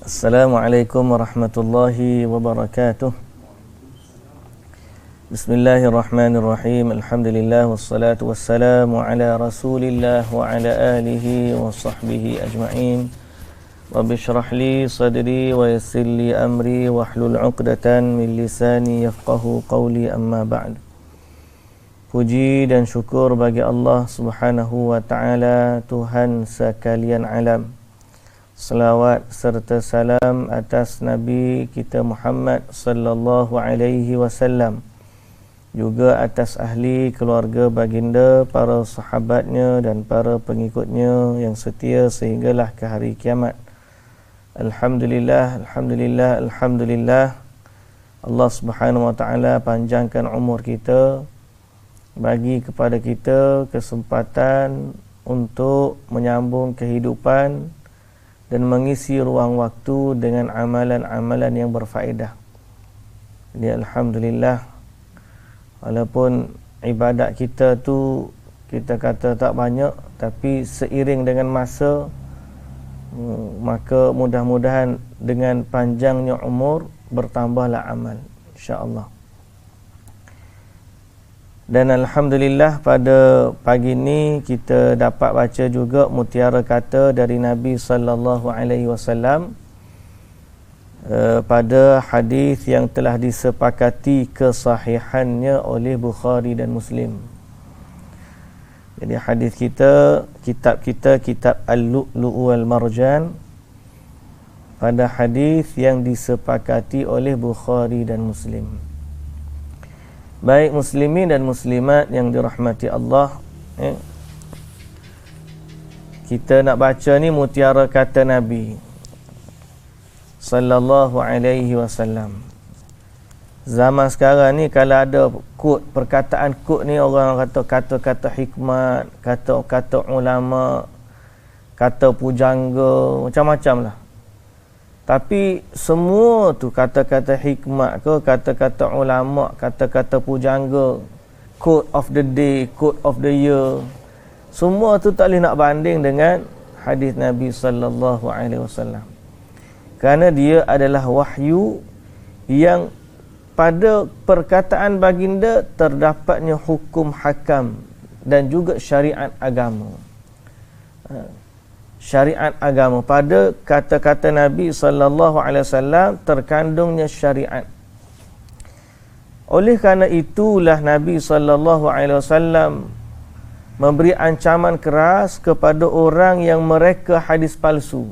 Assalamualaikum warahmatullahi wabarakatuh. Bismillahirrahmanirrahim. Alhamdulillah wassalatu wassalamu ala Rasulillah wa ala alihi wa sahbihi ajma'in. Rabbi shrah li sadri wa yassir li amri wahlul 'uqdatan min lisani yafqahu qawli, amma ba'd. Puji dan syukur bagi Allah Subhanahu wa taala, Tuhan sekalian alam. Salawat serta salam atas Nabi kita Muhammad sallallahu alaihi wasallam, juga atas ahli keluarga baginda, para sahabatnya dan para pengikutnya yang setia sehinggalah ke hari kiamat. Alhamdulillah, alhamdulillah, alhamdulillah. Allah Subhanahu wa taala panjangkan umur kita, bagi kepada kita kesempatan untuk menyambung kehidupan dan mengisi ruang waktu dengan amalan-amalan yang berfaedah. Jadi alhamdulillah, walaupun ibadat kita tu kita kata tak banyak, tapi seiring dengan masa, maka mudah-mudahan dengan panjangnya umur bertambahlah amal, insya-Allah. Dan alhamdulillah pada pagi ini kita dapat baca juga mutiara kata dari Nabi sallallahu alaihi wasallam pada hadis yang telah disepakati kesahihannya oleh Bukhari dan Muslim. Jadi hadis kita, kitab Al-Lu'lu' wal Marjan, pada hadis yang disepakati oleh Bukhari dan Muslim. Baik muslimin dan muslimat yang dirahmati Allah, kita nak baca ni mutiara kata Nabi sallallahu alaihi wasallam. Zaman sekarang ni kalau ada perkataan kod ni, orang kata kata-kata hikmat, kata-kata ulama, kata pujangga, macam-macam lah. Tapi semua tu kata-kata hikmat ke, kata-kata ulama, kata-kata pujangga, quote of the day, quote of the year, semua tu tak boleh nak banding dengan hadis Nabi sallallahu alaihi wasallam. Kerana dia adalah wahyu yang pada perkataan baginda terdapatnya hukum hakam dan juga syariat agama. Syariat agama, pada kata-kata Nabi sallallahu alaihi wasallam terkandungnya syariat. Oleh kerana itulah Nabi sallallahu alaihi wasallam memberi ancaman keras kepada orang yang mereka hadis palsu.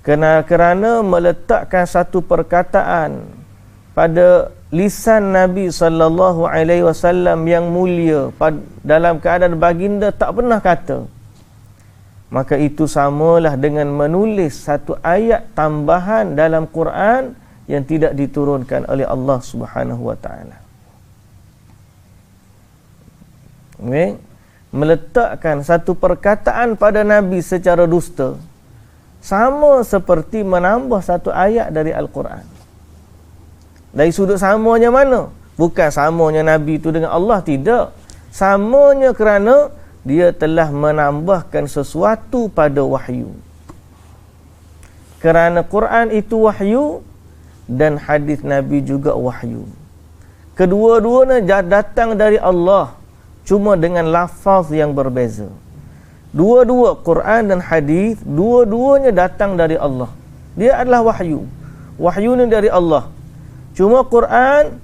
Kerana meletakkan satu perkataan pada lisan Nabi sallallahu alaihi wasallam yang mulia dalam keadaan baginda tak pernah kata, maka itu samalah dengan menulis satu ayat tambahan dalam Quran yang tidak diturunkan oleh Allah Subhanahu wa taala. Meletakkan satu perkataan pada Nabi secara dusta sama seperti menambah satu ayat dari Al-Quran. Dari sudut samanya mana? Bukan samanya Nabi itu dengan Allah, tidak. Samanya kerana dia telah menambahkan sesuatu pada wahyu. Kerana Quran itu wahyu dan hadis Nabi juga wahyu. Kedua-duanya datang dari Allah, cuma dengan lafaz yang berbeza. Dua-dua Quran dan hadis, dua-duanya datang dari Allah. Dia adalah wahyu. Wahyu ni dari Allah. Cuma Quran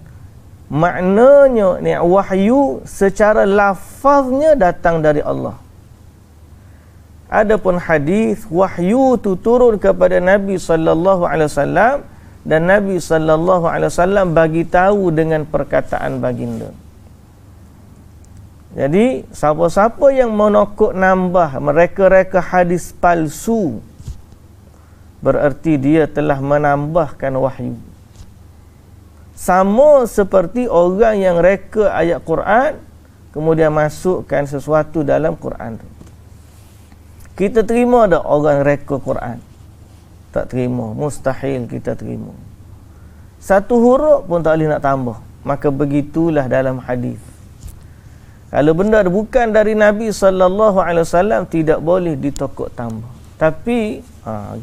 maknanya ni wahyu secara lafaznya datang dari Allah. Adapun hadis, wahyu tu turun kepada Nabi sallallahu alaihi wasallam dan Nabi sallallahu alaihi wasallam bagi tahu dengan perkataan baginda. Jadi siapa-siapa yang menokok nambah mereka-reka hadis palsu, bererti dia telah menambahkan wahyu. Sama seperti orang yang reka ayat Quran kemudian masukkan sesuatu dalam Quran tu. Kita terima tak orang reka Quran? Tak terima, mustahil kita terima. Satu huruf pun tak boleh nak tambah. Maka begitulah dalam hadis. Kalau benda bukan dari Nabi sallallahu alaihi wasallam tidak boleh ditokok tambah. Tapi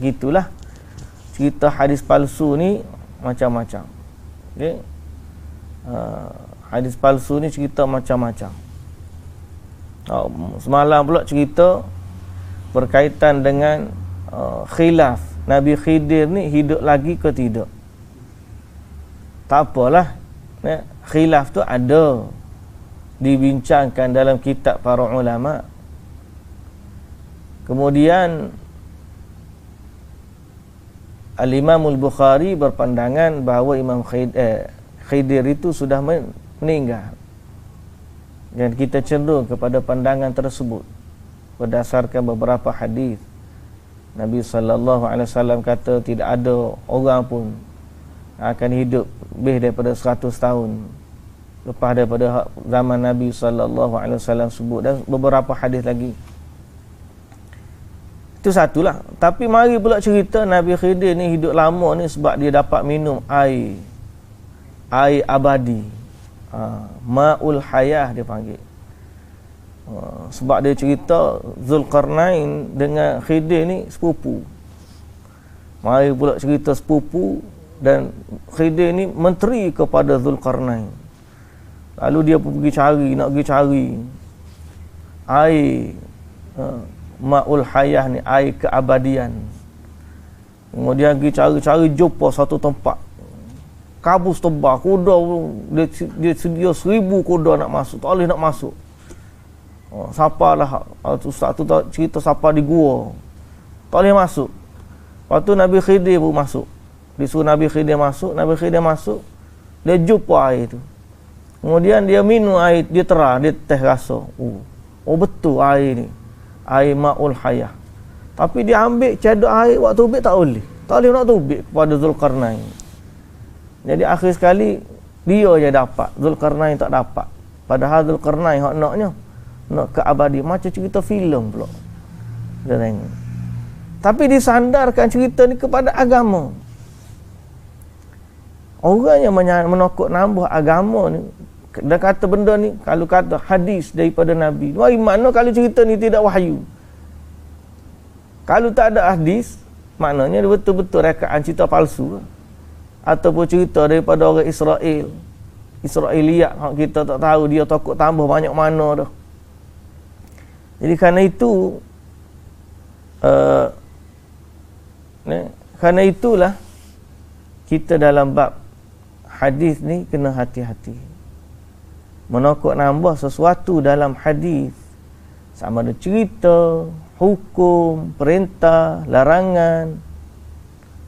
gitulah cerita hadis palsu ni macam-macam. Okey. Hadis palsu ni cerita macam-macam. Semalam pula cerita berkaitan dengan khilaf Nabi Khidir ni hidup lagi ke tidak. Tak apalah, khilaf tu ada dibincangkan dalam kitab para ulama. Kemudian Al-Imam Al-Bukhari berpandangan bahawa Imam Khidir itu sudah meninggal, dan kita cenderung kepada pandangan tersebut berdasarkan beberapa hadis. Nabi sallallahu alaihi wasallam kata tidak ada orang pun akan hidup lebih daripada 100 tahun lepas daripada zaman Nabi sallallahu alaihi wasallam sebut, dan beberapa hadis lagi. Itu satulah. Tapi mari pula cerita Nabi Khidir ni hidup lama ni sebab dia dapat minum air abadi. Ma'ul hayah dia panggil. Sebab dia cerita Zulkarnain dengan Khidir ni sepupu. Mari pula cerita sepupu, dan Khidir ni menteri kepada Zulkarnain. Lalu dia pun nak pergi cari air Ma'ul hayah ni, air keabadian. Kemudian pergi cari jumpa satu tempat, kabus tebal, kuda dia sedia 1000 kuda nak masuk, tak boleh nak masuk. Sapalah ustaz tu cerita siapa di gua, tak boleh masuk. Lepas tu Nabi Khidir pun masuk, disuruh Nabi Khidir masuk, dia jumpa air tu. Kemudian dia minum air, dia terah, dia teh rasa, oh betul air ni air Ma'ul hayah. Tapi dia ambil cadar air, waktu tubik tak boleh nak tubik kepada Zulkarnain. Jadi akhir sekali dia je dapat, Zulkarnain tak dapat. Padahal Zulkarnain hak nak ke abadi, macam cerita filem pula dia tengok. Tapi disandarkan cerita ni kepada agama. Orang yang menokok nambah agama ni, dia kata benda ni, kalau kata hadis daripada Nabi, wahai mana kalau cerita ni tidak wahyu. Kalau tak ada hadis, maknanya dia betul-betul rekaan cerita palsu, ataupun cerita daripada orang Israeliat, kita tak tahu dia takut tambah banyak mana dah. Jadi kerana itulah kita dalam bab hadis ni kena hati-hati. Menokok nambah sesuatu dalam hadis, sama ada cerita, hukum, perintah, larangan,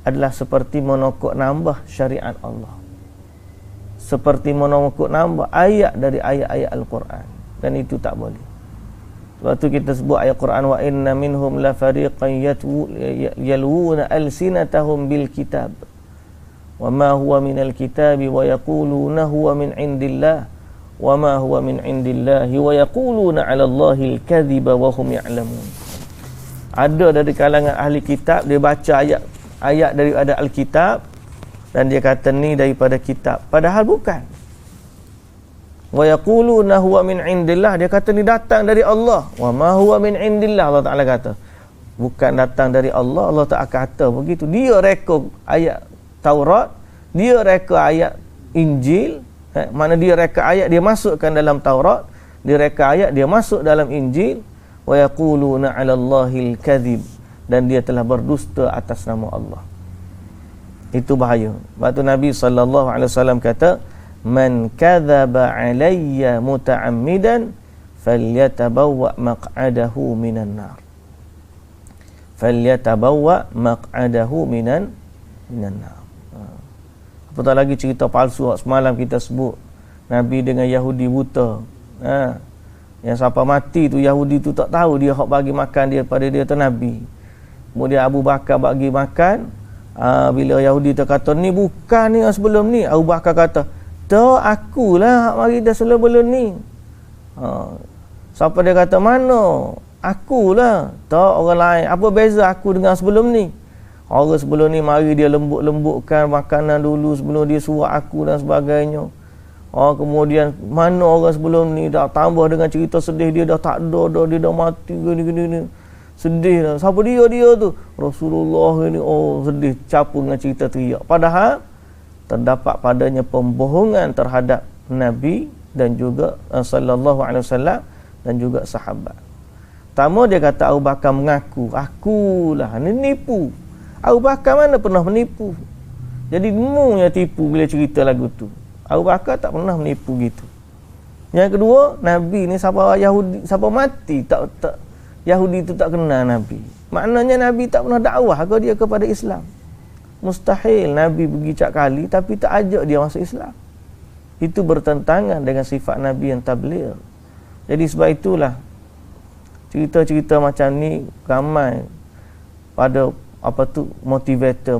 adalah seperti menokok nambah syariat Allah, seperti menokok nambah ayat dari ayat-ayat Al-Quran, dan itu tak boleh. Sebab tu kita sebut ayat Quran, wa inna minhum la fariqan yalwuna alsinatahum bil kitab wa ma huwa minal kitabi wa yaquluna huwa min indillah wa ma huwa min indillahi wa yaquluna 'ala Allahil kadhiba wa hum ya'lamun. Ada dari kalangan ahli kitab, dia baca ayat daripada Alkitab dan dia kata ni daripada kitab, padahal bukan. Wa yaquluna huwa min indillah, dia kata ni datang dari Allah. Wa ma huwa min indillah, Allah Taala kata bukan datang dari Allah. Allah Taala kata begitu. Dia reka ayat Taurat, dia reka ayat Injil. Mana dia reka ayat, dia masukkan dalam Taurat, dia reka ayat, dia masuk dalam Injil. Wa yaquluna 'ala Allahil kadhib, dan dia telah berdusta atas nama Allah. Itu bahaya. Sebab tu Nabi sallallahu alaihi wasallam kata, man kadzaba 'alayya muta'ammidan falyatabawwa maq'adahu minan nar. Falyatabawwa maq'adahu minan nar. Apatah lagi cerita palsu semalam kita sebut, Nabi dengan Yahudi buta. Yang siapa mati tu, Yahudi tu tak tahu dia hak bagi makan dia pada dia tu Nabi. Kemudian Abu Bakar bagi makan. Bila Yahudi tu kata ni bukan ni yang sebelum ni, Abu Bakar kata tak, akulah hak mari dah sebelum ni. Siapa dia kata mana? Akulah. Tak, orang lain. Apa beza aku dengan sebelum ni? Orang sebelum ni mari dia lembut-lembutkan makanan dulu sebelum dia suruh aku dan sebagainya. Kemudian mana orang sebelum ni dah tambah dengan cerita sedih, dia dah tak ada dah, dia dah mati gini. Sedih dah. Siapa dia tu? Rasulullah ini. Oh, sedih, capu dengan cerita teriak. Padahal terdapat padanya pembohongan terhadap Nabi dan juga sallallahu alaihi wasallam dan juga sahabat. Pertama dia kata Abu Bakar mengaku, akulah ni nipu. Abu Bakar mana pernah menipu? Jadi mu yang tipu bila cerita lagu tu. Abu Bakar tak pernah menipu gitu. Yang kedua, Nabi ni siapa Yahudi, siapa mati tak Yahudi tu tak kenal Nabi. Maknanya Nabi tak pernah dakwah ke dia kepada Islam. Mustahil Nabi pergi cak kali tapi tak ajak dia masuk Islam. Itu bertentangan dengan sifat Nabi yang tabligh. Jadi sebab itulah cerita-cerita macam ni ramai pada motivator.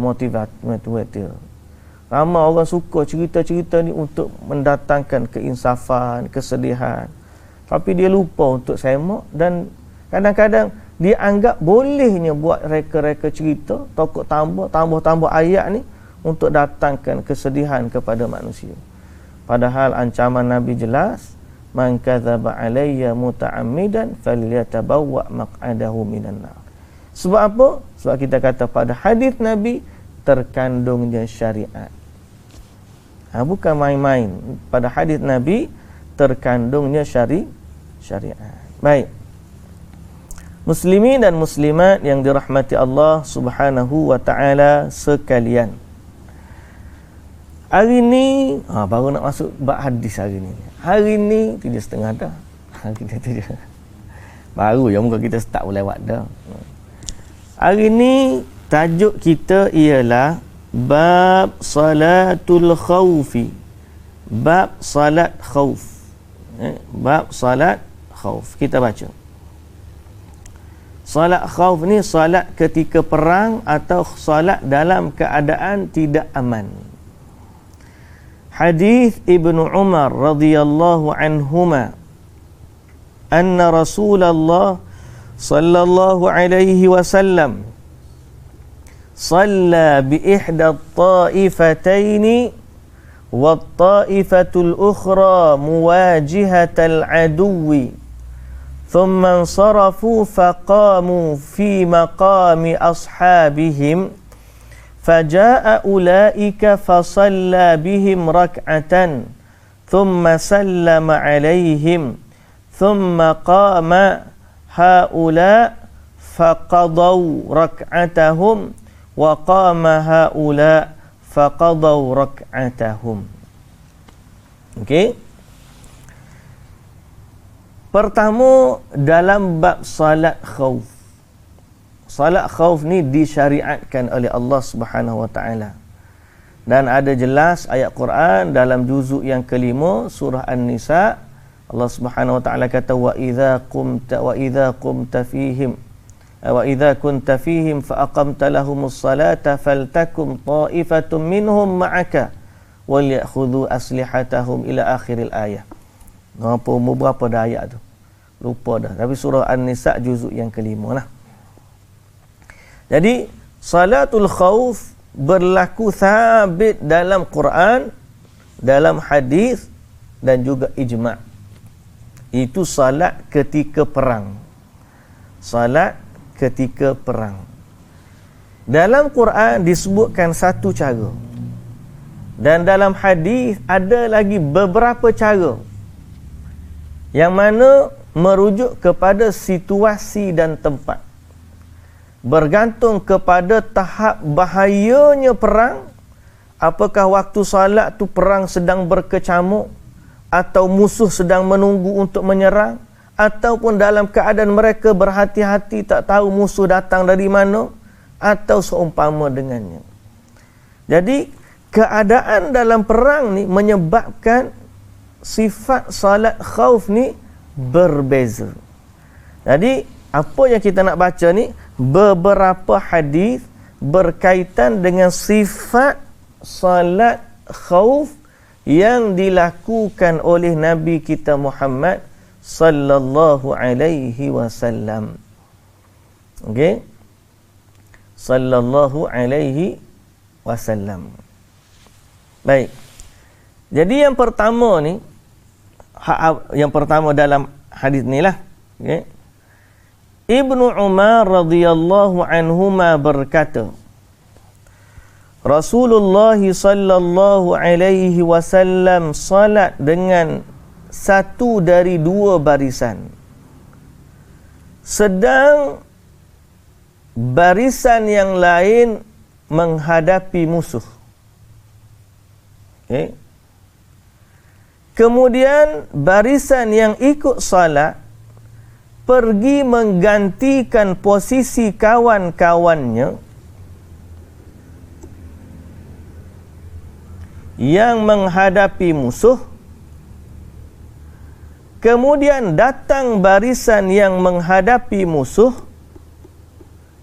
Ramai orang suka cerita-cerita ni untuk mendatangkan keinsafan, kesedihan. Tapi dia lupa untuk semak dan kadang-kadang dia anggap bolehnya buat reka-reka cerita, tokoh tambah ayat ni untuk datangkan kesedihan kepada manusia. Padahal ancaman Nabi jelas, man kadzaba alayya muta'ammidan falyatabawwa maq'adahu minan nar. Sebab apa? Sebab kita kata pada hadis Nabi terkandungnya syariat. Bukan main-main. Pada hadis Nabi terkandungnya syariat. Baik. Muslimin dan muslimat yang dirahmati Allah Subhanahu wa taala sekalian. Hari ni baru nak masuk bab hadis hari ni. Hari ni 3:30 dah. Kita baru je muka kita start lewat dah. Hari ni tajuk kita ialah bab salatul khaufi. Bab salat khauf. Bab salat khauf. Kita baca. Salat khauf ni salat ketika perang atau salat dalam keadaan tidak aman. Hadis Ibnu Umar radhiyallahu anhuma anna Rasulullah sallallahu alaihi wasallam shalla bi ihda at-ta'ifatayn wa at-ta'ifatul ukhra muwajihatal aduwwi thumma insarafu faqamu fi maqami ashabihim فجاء أولئك فصلى بهم ركعة ثم سلم عليهم ثم قام هؤلاء فقضوا ركعتهم وقام هؤلاء فقضوا ركعتهم. Okey. Pertama dalam bab salat khauf. Salat khauf ni disyariatkan oleh Allah Subhanahu wa taala. Dan ada jelas ayat Quran dalam juzuk yang kelima surah An-Nisa, Allah Subhanahu wa taala kata wa idza kunta fihim fa aqamta lahumus salata faltakum ta'ifatun minhum ma'aka wal ya'khudhu aslihatahum ila akhiril ayat. Berapa dah ayat tu? Lupa dah. Tapi surah An-Nisa juzuk yang kelima lah. Jadi salatul khauf berlaku sabit dalam Quran, dalam hadis dan juga ijma'. Itu salat ketika perang. Salat ketika perang. Dalam Quran disebutkan satu cara. Dan dalam hadis ada lagi beberapa cara. Yang mana merujuk kepada situasi dan tempat. Bergantung kepada tahap bahayanya perang. Apakah waktu salat tu perang sedang berkecamuk, atau musuh sedang menunggu untuk menyerang, ataupun dalam keadaan mereka berhati-hati tak tahu musuh datang dari mana, atau seumpama dengannya. Jadi keadaan dalam perang ni menyebabkan sifat salat khauf ni berbeza. Jadi apa yang kita nak baca ni beberapa hadis berkaitan dengan sifat salat khauf yang dilakukan oleh Nabi kita Muhammad sallallahu alaihi wasallam. Okey? Sallallahu alaihi wasallam. Baik. Jadi yang pertama ni, yang pertama dalam hadis ni lah, okey. Ibnu Umar radhiyallahu anhuma berkata, Rasulullah sallallahu alaihi wasallam salat dengan satu dari dua barisan, sedang barisan yang lain menghadapi musuh. Okay. Kemudian barisan yang ikut salat pergi menggantikan posisi kawan-kawannya yang menghadapi musuh. Kemudian datang barisan yang menghadapi musuh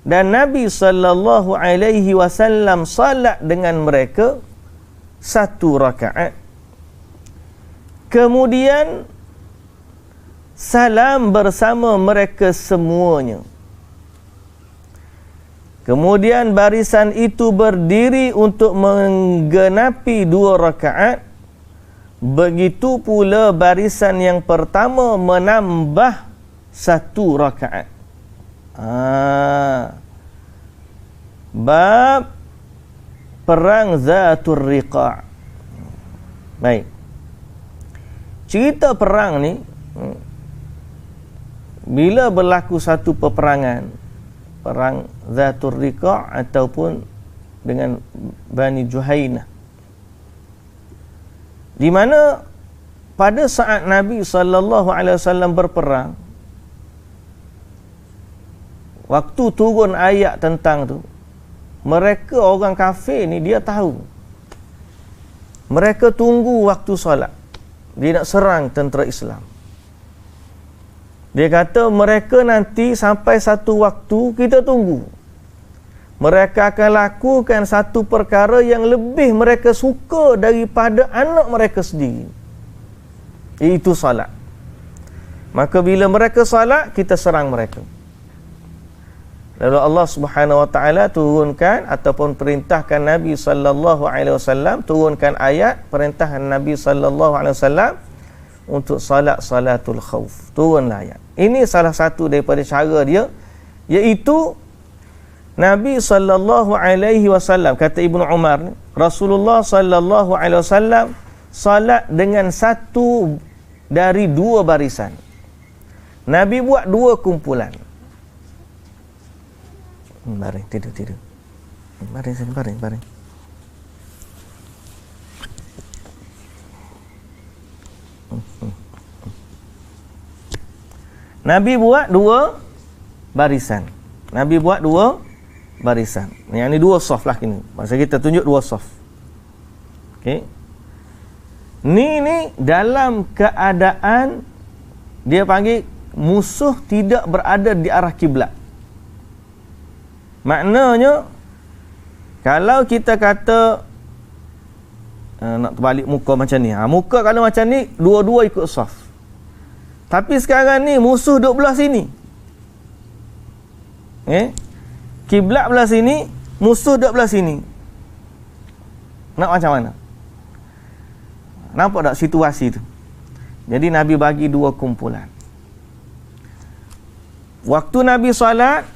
dan Nabi sallallahu alaihi wasallam salat dengan mereka satu rakaat. Kemudian salam bersama mereka semuanya. Kemudian barisan itu berdiri untuk menggenapi 2 rakaat. Begitu pula barisan yang pertama menambah 1 rakaat. Bab perang Zatul Riqa'. Baik. Cerita perang ni, bila berlaku satu peperangan, perang Zatul Riqa' ataupun dengan Bani Juhainah, di mana pada saat Nabi SAW berperang, waktu turun ayat tentang tu, mereka orang kafir ni dia tahu, mereka tunggu waktu solat, dia nak serang tentera Islam. Dia kata mereka nanti sampai satu waktu kita tunggu, mereka akan lakukan satu perkara yang lebih mereka suka daripada anak mereka sendiri, iaitu salat. Maka bila mereka salat, kita serang mereka. Lalu Allah Subhanahu Wa Taala turunkan ataupun perintahkan Nabi sallallahu alaihi wasallam, turunkan ayat perintah Nabi sallallahu alaihi wasallam untuk salatul khauf. Turunlah ayat. Ini salah satu daripada cara dia, iaitu Nabi sallallahu alaihi wasallam, kata Ibnu Umar, Rasulullah sallallahu alaihi wasallam salat dengan satu dari 2 barisan. Nabi buat 2 kumpulan. Baring, tidur. Baring. Nabi buat 2 barisan. Yang ni 2 saf lah kini. Masa kita tunjuk 2 saf. Okey. Ni dalam keadaan dia panggil musuh tidak berada di arah kiblat. Maknanya kalau kita kata nak terbalik muka macam ni, muka kalau macam ni dua-dua ikut saf. Tapi sekarang ni musuh duduk belah sini. Kiblat belah sini, musuh duduk belah sini. Nak macam mana? Nampak tak situasi tu? Jadi Nabi bagi 2 kumpulan. Waktu Nabi solat,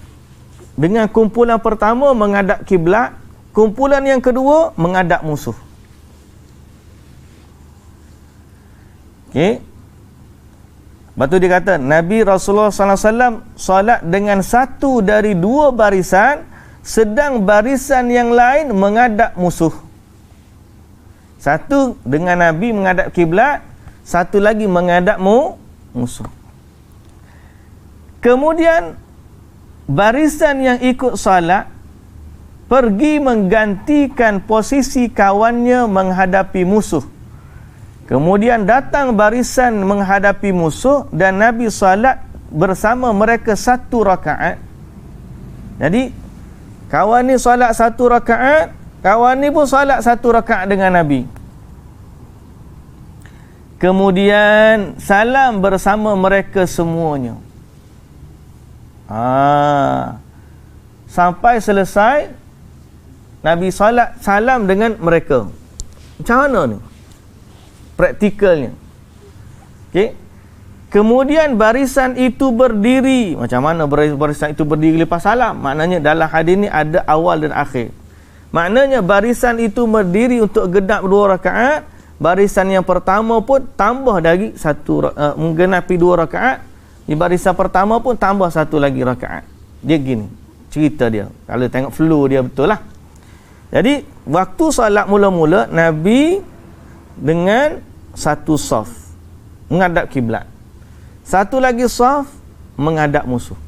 dengan kumpulan pertama menghadap kiblat, kumpulan yang kedua menghadap musuh. Okey. Lepas tu dia kata, Nabi Rasulullah SAW solat dengan satu dari 2 barisan, sedang barisan yang lain menghadap musuh. Satu dengan Nabi menghadap kiblat, satu lagi menghadap musuh. Kemudian barisan yang ikut salat pergi menggantikan posisi kawannya menghadapi musuh. Kemudian datang barisan menghadapi musuh dan Nabi salat bersama mereka 1 rakaat. Jadi kawan ni salat 1 rakaat, kawan ni pun salat 1 rakaat dengan Nabi. Kemudian salam bersama mereka semuanya. Sampai selesai Nabi salam dengan mereka. Macam mana ni praktikalnya? Okey. Kemudian barisan itu berdiri. Macam mana barisan itu berdiri lepas salam? Maknanya dalam hadis ni ada awal dan akhir. Maknanya barisan itu berdiri untuk genap 2 rakaat. Barisan yang pertama pun tambah lagi menggenapi 2 rakaat. Di barisan pertama pun tambah 1 lagi rakaat. Dia gini cerita dia. Kalau tengok flow dia betul lah. Jadi waktu salat mula-mula, Nabi dengan satu saf menghadap kiblat. Satu lagi saf menghadap musuh.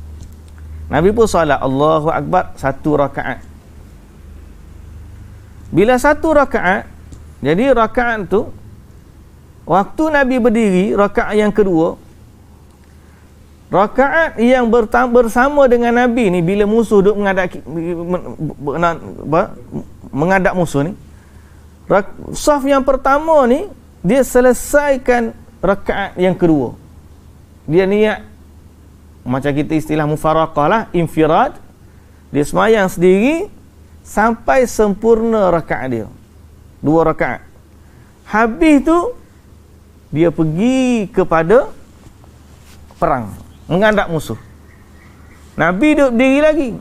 Nabi pun salat Allahu Akbar 1 rakaat. Bila 1 rakaat, jadi rakaat tu waktu Nabi berdiri, rakaat yang kedua, rakaat yang bersama dengan Nabi ni, bila musuh duk menghadap musuh ni, saf yang pertama ni dia selesaikan rakaat yang kedua. Dia niat macam kita istilah mufaraqah lah, infirad. Dia semayang sendiri sampai sempurna rakaat dia, 2 rakaat. Habis tu dia pergi kepada perang, menghadap musuh. Nabi duduk berdiri lagi.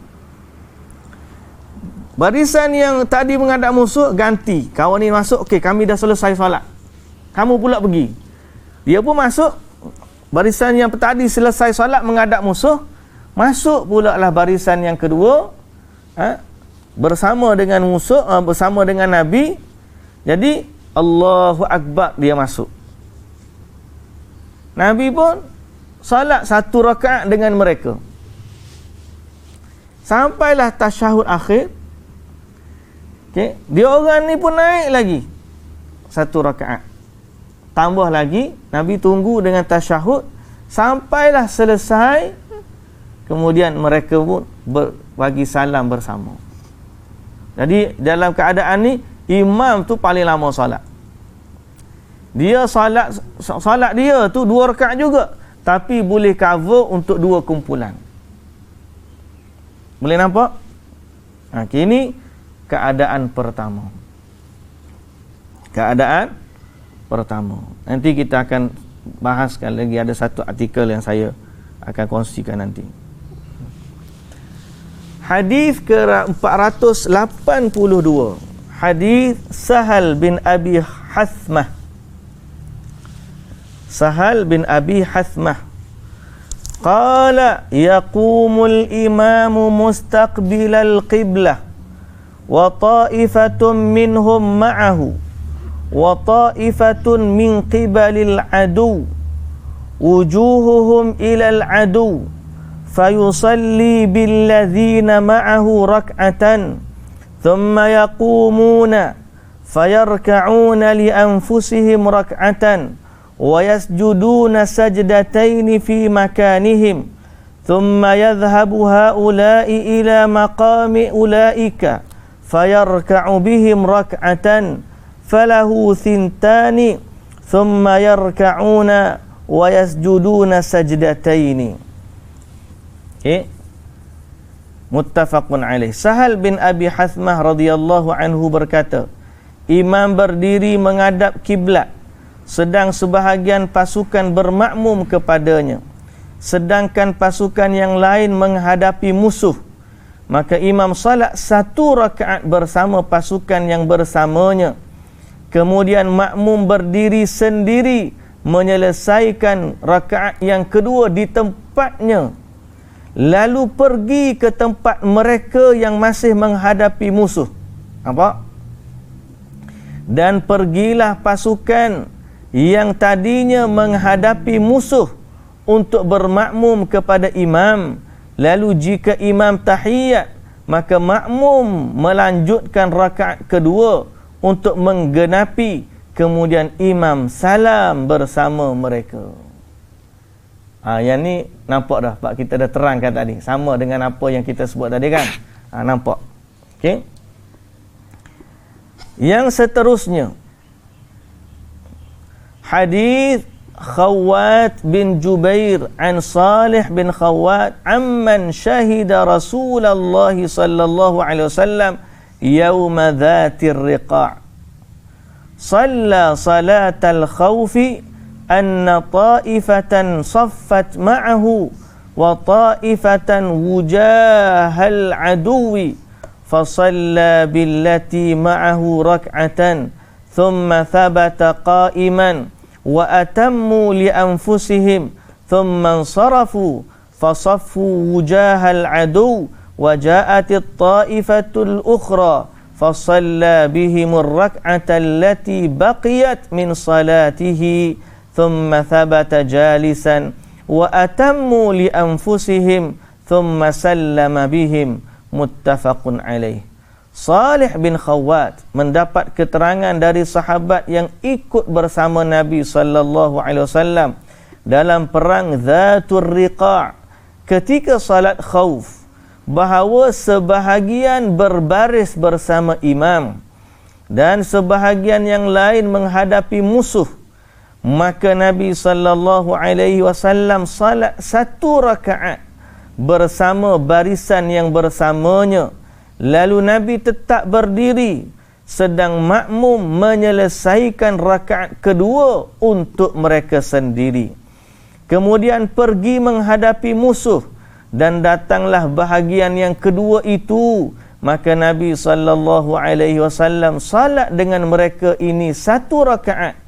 Barisan yang tadi menghadap musuh ganti. Kawan ni masuk, okey, kami dah selesai solat, kamu pula pergi. Dia pun masuk. Barisan yang tadi selesai solat menghadap musuh, masuk pula lah barisan yang kedua, bersama dengan musuh, bersama dengan Nabi. Jadi Allahu Akbar dia masuk. Nabi pun salat 1 rakaat dengan mereka. Sampailah tasyahud akhir. Okey, dia orang ni pun naik lagi 1 rakaat. Tambah lagi, Nabi tunggu dengan tasyahud sampailah selesai. Kemudian mereka pun bagi salam bersama. Jadi dalam keadaan ni, imam tu paling lama solat. Dia solat dia tu 2 rakaat juga, tapi boleh cover untuk 2 kumpulan. Boleh nampak? Ini keadaan pertama. Keadaan pertama. Nanti kita akan bahaskan lagi, ada satu artikel yang saya akan kongsikan nanti. Hadis ke-482. Hadis Sahal bin Abi Hathmah. Sahal bin Abi Hathmah qala yaqumul imamu mustaqbilal qiblah wa ta'ifatun minhum ma'ahu wa ta'ifatun min qibalil adu wujuhuhum ilal adu fayusalli billadzina ma'ahu rak'atan thumma yaqumuna fayarka'una li anfusihim rak'atan wa yasjuduna sajdataini fi makanihim thumma yadhhabu haula'i ila maqami ulaika fayarka'u bihim rak'atan falahu thintani thumma yarka'una wa yasjuduna sajdataini. Muttafaqun alaih. Sahal bin Abi Hathmah radhiyallahu anhu berkata, imam berdiri menghadap kiblat, sedang sebahagian pasukan bermakmum kepadanya, sedangkan pasukan yang lain menghadapi musuh. Maka imam salat 1 rakaat bersama pasukan yang bersamanya. Kemudian makmum berdiri sendiri menyelesaikan rakaat yang kedua di tempatnya, lalu pergi ke tempat mereka yang masih menghadapi musuh. Nampak? Dan pergilah pasukan yang tadinya menghadapi musuh untuk bermakmum kepada imam. Lalu jika imam tahiyat, maka makmum melanjutkan rakaat kedua untuk menggenapi, kemudian imam salam bersama mereka. Yang ni nampak dah, Pak, kita dah terangkan tadi, sama dengan apa yang kita sebut tadi kan. Nampak? Okey. Yang seterusnya, hadis Khawwat bin Jubair an Salih bin Khawwat amman syahida Rasulullah sallallahu alaihi wasallam yauma dhatir riqa' salla salatal khawfi anna ta'ifatan saffat ma'ahu wa ta'ifatan wujahal aduwi fasalla billati ma'ahu rak'atan thumma thabata qa'iman wa atammu li anfusihim thumma ansarafu fasaffu wujahal adu wa ja'atit ta'ifatul ukhra fasalla bihimur rak'ata allati baqiyat min salatihi thumma thabata jalisan wa atammu li anfusihim thumma sallama bihim muttafaqun alaih. Salih bin Khawwat mendapat keterangan dari sahabat yang ikut bersama Nabi sallallahu alaihi wasallam dalam perang Dzatur Riqa' ketika salat khauf bahawa sebahagian berbaris bersama imam dan sebahagian yang lain menghadapi musuh, maka Nabi sallallahu alaihi wasallam salat satu rakaat bersama barisan yang bersamanya, lalu Nabi tetap berdiri sedang makmum menyelesaikan rakaat kedua untuk mereka sendiri, kemudian pergi menghadapi musuh dan datanglah bahagian yang kedua itu, maka Nabi sallallahu alaihi wasallam salat dengan mereka ini satu rakaat,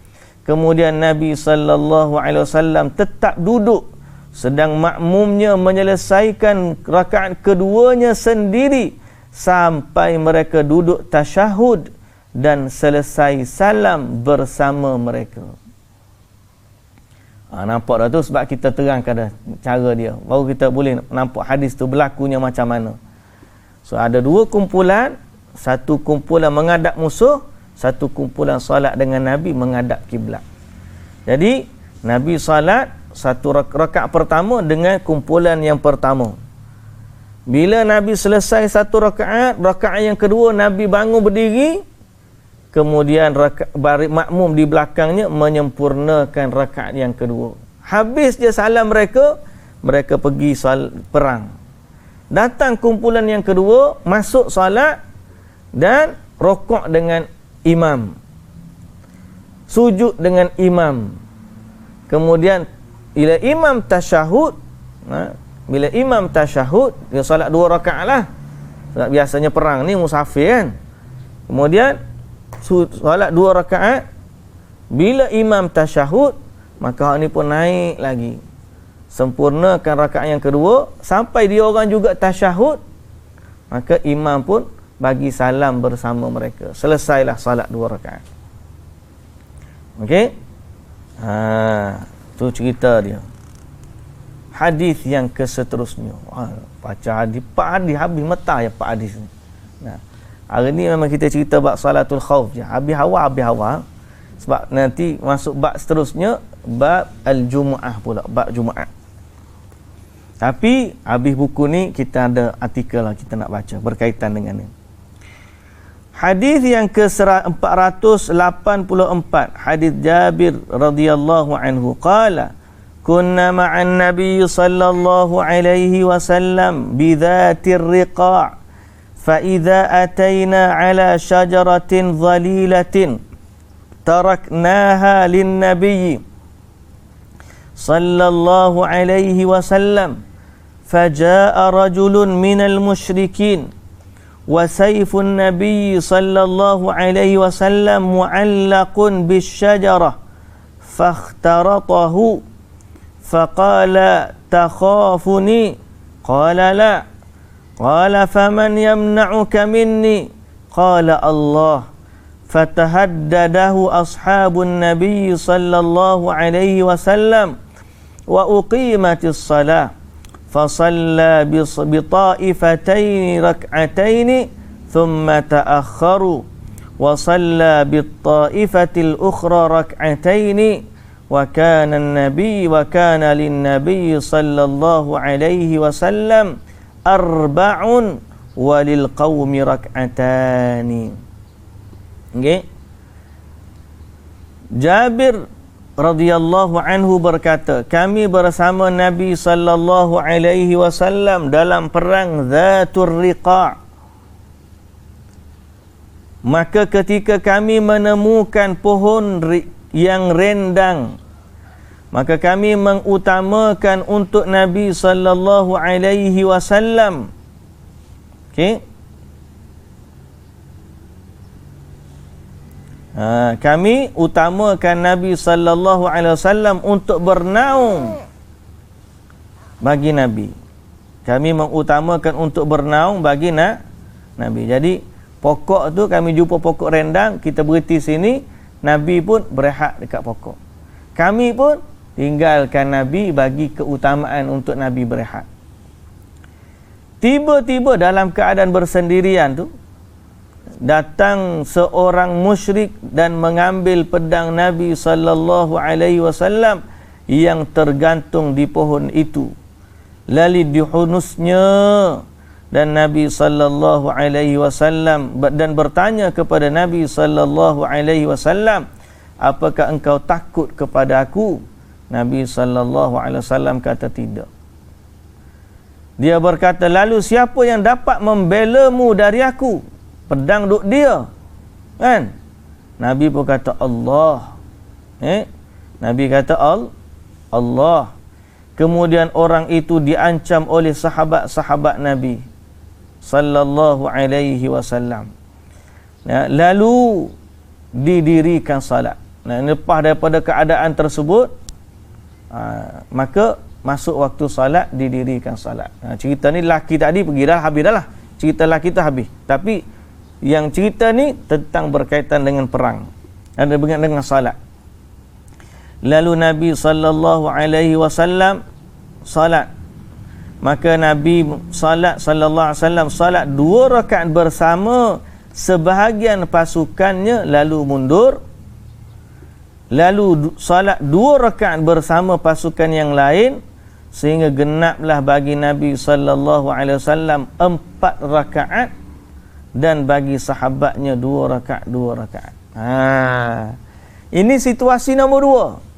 kemudian Nabi sallallahu alaihi wasallam tetap duduk sedang makmumnya menyelesaikan rakaat keduanya sendiri sampai mereka duduk tasyahud dan selesai salam bersama mereka. Nampak dah tu, sebab kita terangkan dah cara dia, baru kita boleh nampak hadis tu berlakunya macam mana. So ada dua kumpulan, satu kumpulan menghadap musuh, satu kumpulan solat dengan Nabi menghadap kiblat. Jadi Nabi solat satu rakaat pertama dengan kumpulan yang pertama. Bila Nabi selesai satu rakaat, rakaat yang kedua Nabi bangun berdiri, kemudian makmum di belakangnya menyempurnakan rakaat yang kedua. Habis dia salam mereka, mereka pergi perang. Datang kumpulan yang kedua, masuk solat dan rokok dengan imam, sujud dengan imam. Kemudian bila imam tasyahud, bila imam tasyahud, dia solat 2 rakaat lah. Sebab biasanya perang ni musafir kan. Kemudian solat 2 rakaat. Bila imam tasyahud, maka hak ni pun naik lagi, sempurnakan rakaat yang kedua sampai dia orang juga tasyahud, maka imam pun bagi salam bersama mereka. Selesailah solat 2 rakaat. Okey? Tu cerita dia. Hadis yang keseterusnya. Baca hadis, 4 hadis habis mata ya 4 hadis ni. Nah, hari ni memang kita cerita bab salatul khauf je. Habis awal. Sebab nanti masuk bab seterusnya, bab al-Jumu'ah pula, bab Jumaat. Tapi habis buku ni kita ada artikel lah kita nak baca berkaitan dengan ni. Hadis yang ke-484, hadis Jabir radhiyallahu anhu qala kunna ma'an nabiy sallallahu alaihi wasallam bidhatir riqa' fa idza ataina ala syajaratin dhalilatin taraknaha lin nabiy sallallahu alaihi wasallam fajaa rajulun minal musyrikin wa sayfun nabiy sallallahu alaihi wasallam mu'allaqun bisyajarah fakhtaratahu faqala takhafuni qala la qala faman yamna'uka minni qala Allah fatahaddadahu ashabun nabiy sallallahu alaihi wasallam wa uqimatis salah fasalla bita'ifataini rak'ataini thumma ta'akharu wa salla bitta'ifatil ukhra rak'ataini wa kana lin-nabiy sallallahu alaihi wasallam arba'un wa lil qaumi rak'atani. Okey. Jabir radhiyallahu anhu berkata, kami bersama Nabi sallallahu alaihi wasallam dalam perang Dzatur Riqa'. Maka ketika kami menemukan pohon yang rendang maka kami mengutamakan untuk Nabi sallallahu alaihi wasallam. Okey. Kami utamakan Nabi sallallahu alaihi wasallam untuk bernaung bagi Nabi. Kami mengutamakan untuk bernaung bagi Nabi. Jadi pokok tu kami jumpa pokok rendang, kita berhenti sini, Nabi pun berehat dekat pokok. Kami pun tinggalkan Nabi bagi keutamaan untuk Nabi berehat. Tiba-tiba dalam keadaan bersendirian tu datang seorang musyrik dan mengambil pedang Nabi sallallahu alaihi wasallam yang tergantung di pohon itu. Lalu dihunusnya, dan Nabi sallallahu alaihi wasallam dan bertanya kepada Nabi sallallahu alaihi wasallam, apakah engkau takut kepada aku? Nabi sallallahu alaihi wasallam kata tidak. Dia berkata, lalu siapa yang dapat membelamu dari aku? Pedang duk dia, kan? Nabi pun kata Allah. Nabi kata Allah. Kemudian orang itu diancam oleh sahabat-sahabat Nabi sallallahu alaihi wasallam. Lalu didirikan salat. Lepas daripada keadaan tersebut, maka masuk waktu salat, didirikan salat. Cerita ni lelaki tadi pergi dah, habis dah lah. Cerita lelaki tu habis. Tapi yang cerita ni tentang berkaitan dengan perang, ada berkaitan dengan salat. Lalu Nabi sallallahu alaihi wasallam salat. Maka Nabi sallallahu alaihi wasallam salat 2 rakaat bersama sebahagian pasukannya, lalu mundur. Lalu salat 2 rakaat bersama pasukan yang lain, sehingga genaplah bagi Nabi sallallahu alaihi wasallam 4 rakaat, dan bagi sahabatnya 2 rakaat. Ini situasi nombor 2.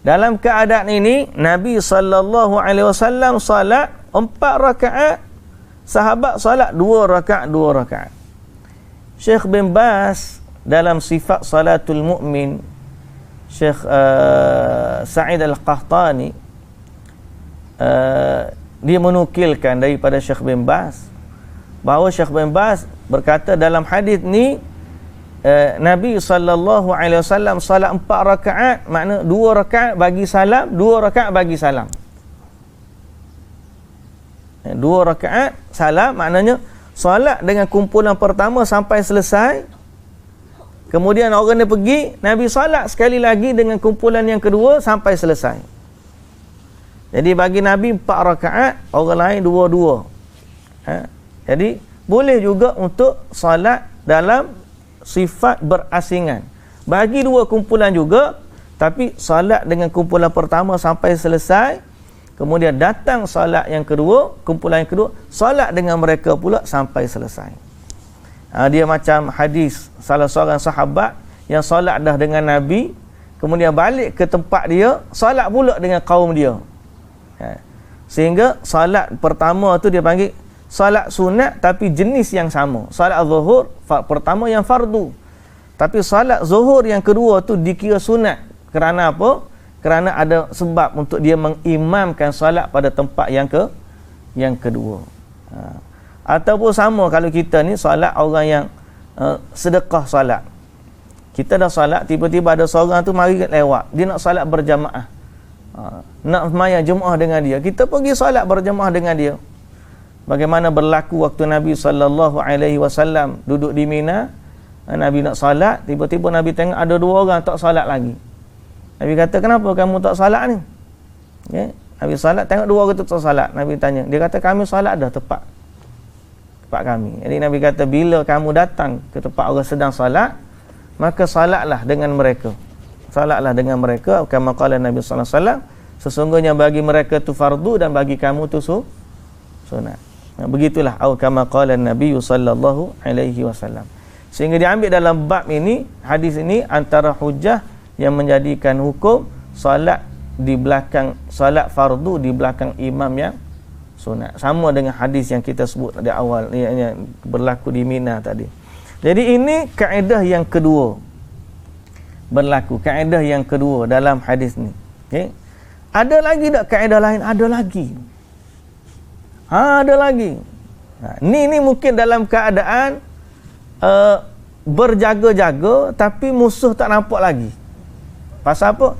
Dalam keadaan ini Nabi sallallahu alaihi wasallam salat 4 rakaat, sahabat salat 2 rakaat. Syekh bin Baz dalam sifat salatul mukmin, Syekh Sa'id Al-Qahtani, dia menukilkan daripada Syekh bin Baz bahawa Syekh bin Baz berkata dalam hadis ni, Nabi sallallahu alaihi wasallam salat 4 rakaat, makna 2 rakaat bagi salam, 2 rakaat bagi salam. 2 rakaat salam, maknanya salat dengan kumpulan pertama sampai selesai. Kemudian orang dia pergi, Nabi salat sekali lagi dengan kumpulan yang kedua sampai selesai. Jadi bagi Nabi 4 rakaat, orang lain 2-2. Jadi boleh juga untuk salat dalam sifat berasingan. Bagi 2 kumpulan juga, tapi salat dengan kumpulan pertama sampai selesai, kemudian datang salat yang kedua, kumpulan yang kedua, salat dengan mereka pula sampai selesai. Dia macam hadis salah seorang sahabat yang salat dah dengan Nabi, kemudian balik ke tempat dia, salat pula dengan kaum dia. Sehingga salat pertama tu dia panggil salat sunat, tapi jenis yang sama. Salat zuhur pertama yang fardu, tapi salat zuhur yang kedua tu dikira sunat. Kerana apa? Kerana ada sebab untuk dia mengimamkan salat pada tempat yang kedua. Ataupun sama kalau kita ni salat orang yang sedekah salat. Kita dah salat, tiba-tiba ada seorang tu mari lewat, dia nak salat berjamaah, nak sembahyang Jumaat dengan dia, kita pergi salat berjamaah dengan dia. Bagaimana berlaku waktu Nabi sallallahu alaihi wasallam duduk di Mina, Nabi nak salat, tiba-tiba Nabi tengok ada 2 orang tak salat lagi. Nabi kata, kenapa kamu tak salat ni? Nabi salat, tengok 2 orang tu tak salat. Nabi tanya, dia kata kami salat dah tepat kami. Jadi Nabi kata, bila kamu datang ke tempat orang sedang salat, maka salatlah dengan mereka. Kama qala Nabi sallallahu alaihi wasallam, sesungguhnya bagi mereka tu fardu dan bagi kamu tu sunat. Begitulah kama qala Nabi sallallahu alaihi wasallam. Sehingga diambil dalam bab ini, hadis ini antara hujah yang menjadikan hukum salat di belakang, salat fardu di belakang imam yang sunat. Sama dengan hadis yang kita sebut di awal yang berlaku di Mina tadi. Jadi ini kaedah yang kedua berlaku, kaedah yang kedua dalam hadis ni. Okey. Ada lagi tak kaedah lain? Ada lagi. Ada lagi. Ni mungkin dalam keadaan berjaga-jaga tapi musuh tak nampak lagi. Pasal apa?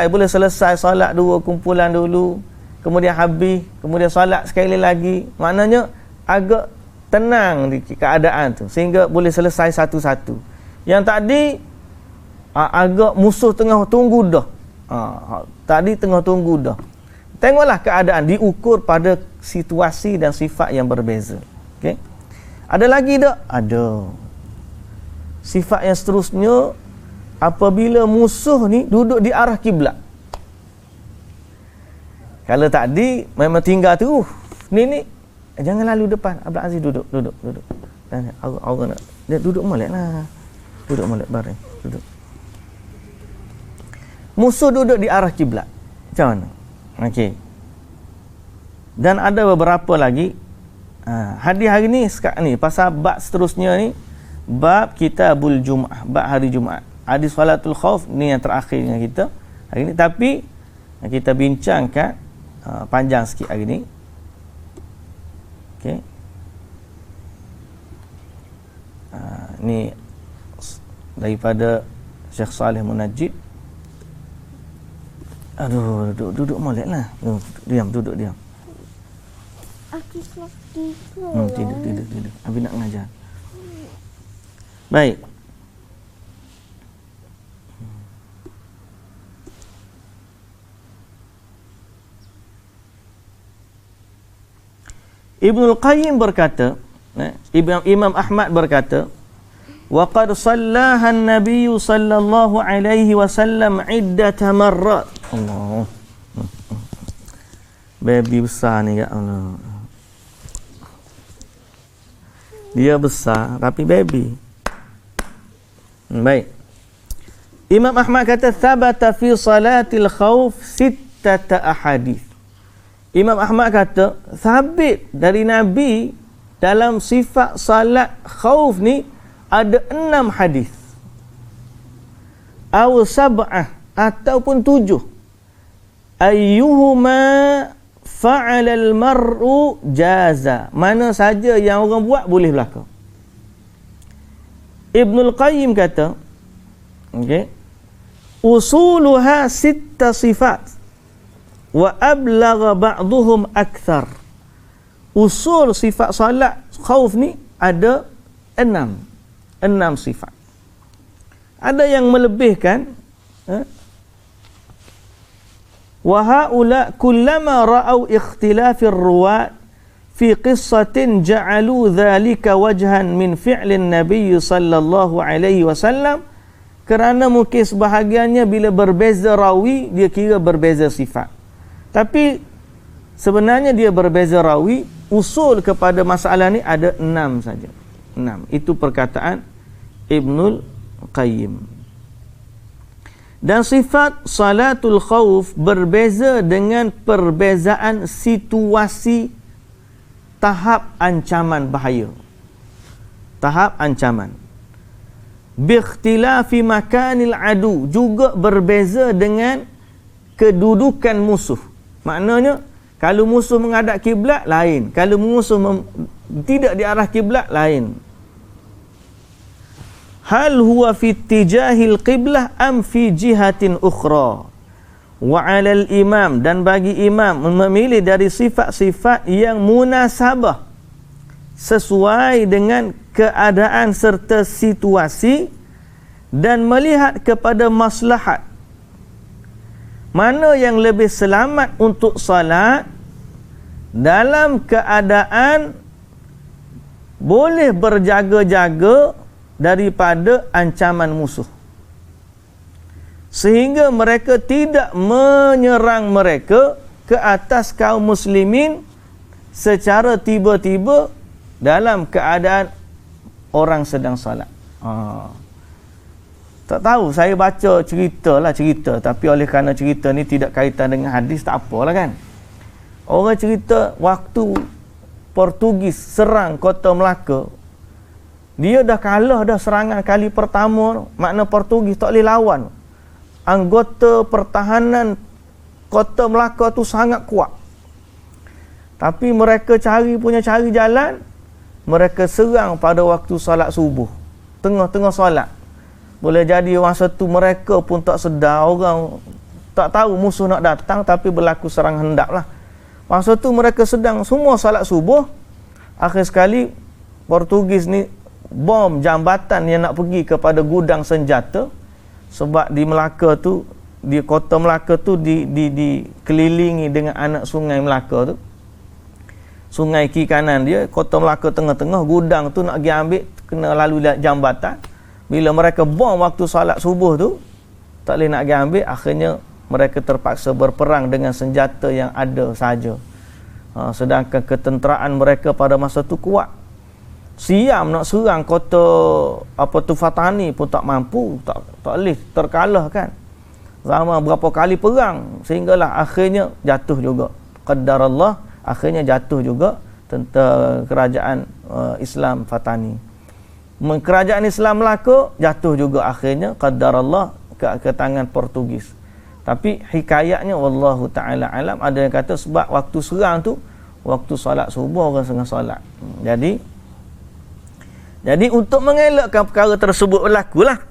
Boleh selesai solat dua kumpulan dulu, kemudian habis, kemudian solat sekali lagi. Maknanya agak tenang di keadaan tu sehingga boleh selesai satu-satu. Yang tadi agak musuh tengah tunggu dah. Tadi tengah tunggu dah. Tengoklah keadaan diukur pada situasi dan sifat yang berbeza. Okey. Ada lagi tak? Ada. Sifat yang seterusnya apabila musuh ni duduk di arah kiblat. Kalau tadi memang tinggal tu, ni jangan lalu depan. Abdul Aziz duduk. Dan orang nak dia duduk moleklah. Duduk molek bareng. Duduk. Musuh duduk di arah kiblat. Macam mana? Okey. Dan ada beberapa lagi hadis hari ni sekarang ni pasal bab seterusnya ni, bab kitabul Jumaah, bab hari Jumaat. Hadis salatul khauf ni yang terakhir dengan kita hari ni, tapi kita bincangkan panjang sikit hari ni. Okey. Ni daripada Syekh Saleh Munajjid. Aduh, duduk moleklah. Duduk diam. Tidur. Abi nak mengajar. Baik. Ibnul Qayyim berkata, Imam Ahmad berkata, wa qad sallaha an-nabiy sallallahu alaihi wasallam iddata marrat. Allah. Baby besar ni ya Allah. Dia besar tapi baby. Baik. Imam Ahmad kata thabata fi salatil khauf sittata ahadith. Imam Ahmad kata sabit dari Nabi dalam sifat salat khauf ni ada 6 hadis. Aw sab'ah ataupun 7. Ayyuhuma fa'ala al-mar'u jaza. Mana saja yang orang buat boleh berlaku. Ibnul Qayyim kata, okey, usuluha sitta sifat wa ablagha ba'dhum akthar. Usul sifat salat khauf ni ada 6 sifat. Ada yang melebihkan, wa haula kullama ra'au ikhtilafir ruwat fi qissatin ja'alu dhalika wajhan min fi'lin nabiy sallallahu alaihi wasallam, kerana mungkin sebahagiannya bila berbeza rawi dia kira berbeza sifat, tapi sebenarnya dia berbeza rawi. Usul kepada masalah ni ada 6 saja. 6. Itu perkataan Ibnul Qayyim. Dan sifat salatul khauf berbeza dengan perbezaan situasi tahap ancaman bahaya. Tahap ancaman. Biikhtilafi makanil adu, juga berbeza dengan kedudukan musuh. Maknanya kalau musuh menghadap kiblat lain, kalau musuh tidak di arah kiblat lain. Hal huwa fi ittijahil qiblah am fi jihatin ukhra. Wa 'alal imam, dan bagi imam memilih dari sifat-sifat yang munasabah sesuai dengan keadaan serta situasi dan melihat kepada maslahat. Mana yang lebih selamat untuk salat dalam keadaan boleh berjaga-jaga daripada ancaman musuh, sehingga mereka tidak menyerang mereka ke atas kaum muslimin secara tiba-tiba dalam keadaan orang sedang salat. Tak tahu, saya baca cerita, tapi oleh kerana cerita ni tidak kaitan dengan hadis, tak apalah kan. Orang cerita waktu Portugis serang kota Melaka, dia dah kalah dah serangan kali pertama, makna Portugis tak boleh lawan. Anggota pertahanan kota Melaka tu sangat kuat. Tapi mereka cari jalan, mereka serang pada waktu solat subuh. Tengah-tengah solat. Boleh jadi masa tu mereka pun tak sedar, orang tak tahu musuh nak datang, tapi berlaku serang hendap lah. Masa tu mereka sedang semua solat subuh. Akhir sekali Portugis ni bom jambatan yang nak pergi kepada gudang senjata. Sebab di Melaka tu, di kota Melaka tu dikelilingi dengan anak sungai Melaka tu. Sungai kiri kanan dia, kota Melaka tengah-tengah, gudang tu nak pergi ambil, kena lalu jambatan. Bila mereka bom waktu solat subuh tu, tak boleh nak pergi ambil, akhirnya mereka terpaksa berperang dengan senjata yang ada saja. Sedangkan ketenteraan mereka pada masa tu kuat. Siam nak serang kota Fatani pun tak mampu, tak boleh, terkalahkan. Zaman berapa kali perang, sehinggalah akhirnya jatuh juga. Qadarallah, akhirnya jatuh juga tentera kerajaan Islam Fatani. Kerajaan Islam Melaka jatuh juga akhirnya, qadarallah, ke tangan Portugis. Tapi hikayatnya wallahu ta'ala alam, ada yang kata sebab waktu serang tu waktu solat subuh, orang tengah solat. Jadi untuk mengelakkan perkara tersebut berlaku lah,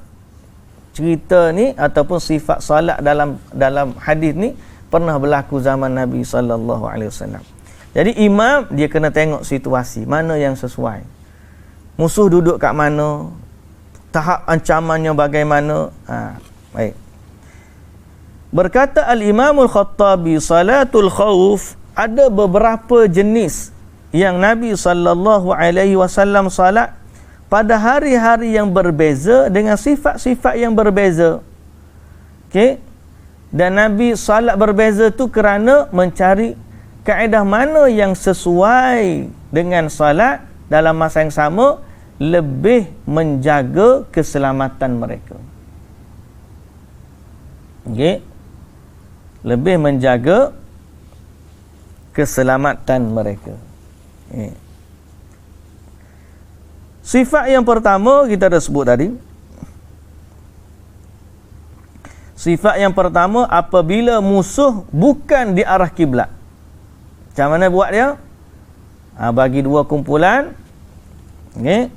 cerita ni ataupun sifat solat dalam hadis ni pernah berlaku zaman Nabi sallallahu alaihi wasallam. Jadi imam dia kena tengok situasi mana yang sesuai. Musuh duduk kat mana, tahap ancamannya bagaimana. Baik. Berkata Al-Imamul Khattabi, salatul khauf ada beberapa jenis yang Nabi sallallahu alaihi wasallam salat pada hari-hari yang berbeza dengan sifat-sifat yang berbeza. Okey. Dan Nabi salat berbeza tu kerana mencari kaedah mana yang sesuai dengan salat dalam masa yang sama, lebih menjaga keselamatan mereka. Okey. Lebih menjaga keselamatan mereka. Sifat yang pertama kita dah sebut tadi. Sifat yang pertama, apabila musuh bukan di arah kiblat. Macam mana buat dia? Bagi dua kumpulan. Okay.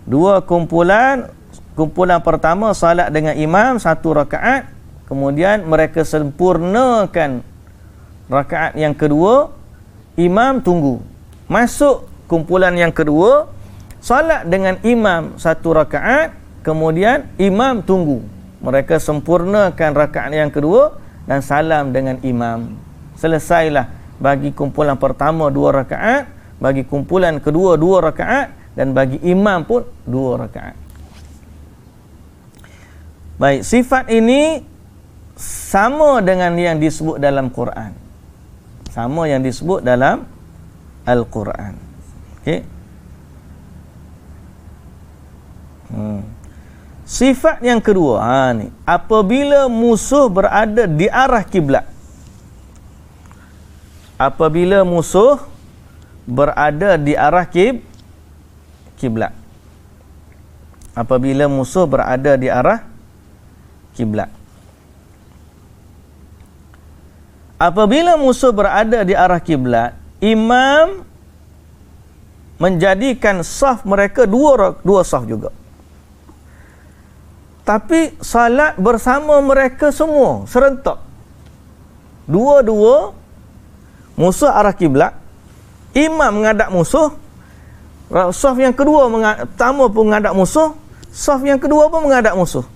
Dua kumpulan. Kumpulan pertama salat dengan imam 1 rakaat. Kemudian mereka sempurnakan rakaat yang kedua, imam tunggu. Masuk kumpulan yang kedua, salat dengan imam 1 rakaat, kemudian imam tunggu. Mereka sempurnakan rakaat yang kedua dan salam dengan imam. Selesailah bagi kumpulan pertama 2 rakaat, bagi kumpulan kedua 2 rakaat, dan bagi imam pun 2 rakaat. Baik, sifat ini sama dengan yang disebut dalam Quran. Sama yang disebut dalam Al-Quran. Okey. Sifat yang kedua, ni, apabila musuh berada di arah kiblat. Apabila musuh berada di arah kiblat. Apabila musuh berada di arah kiblat. Apabila musuh berada di arah kiblat, imam menjadikan saf mereka dua saf juga. Tapi salat bersama mereka semua serentak. Dua-dua musuh arah kiblat, imam menghadap musuh, saf yang kedua pertama pun menghadap musuh, saf yang kedua pun menghadap musuh.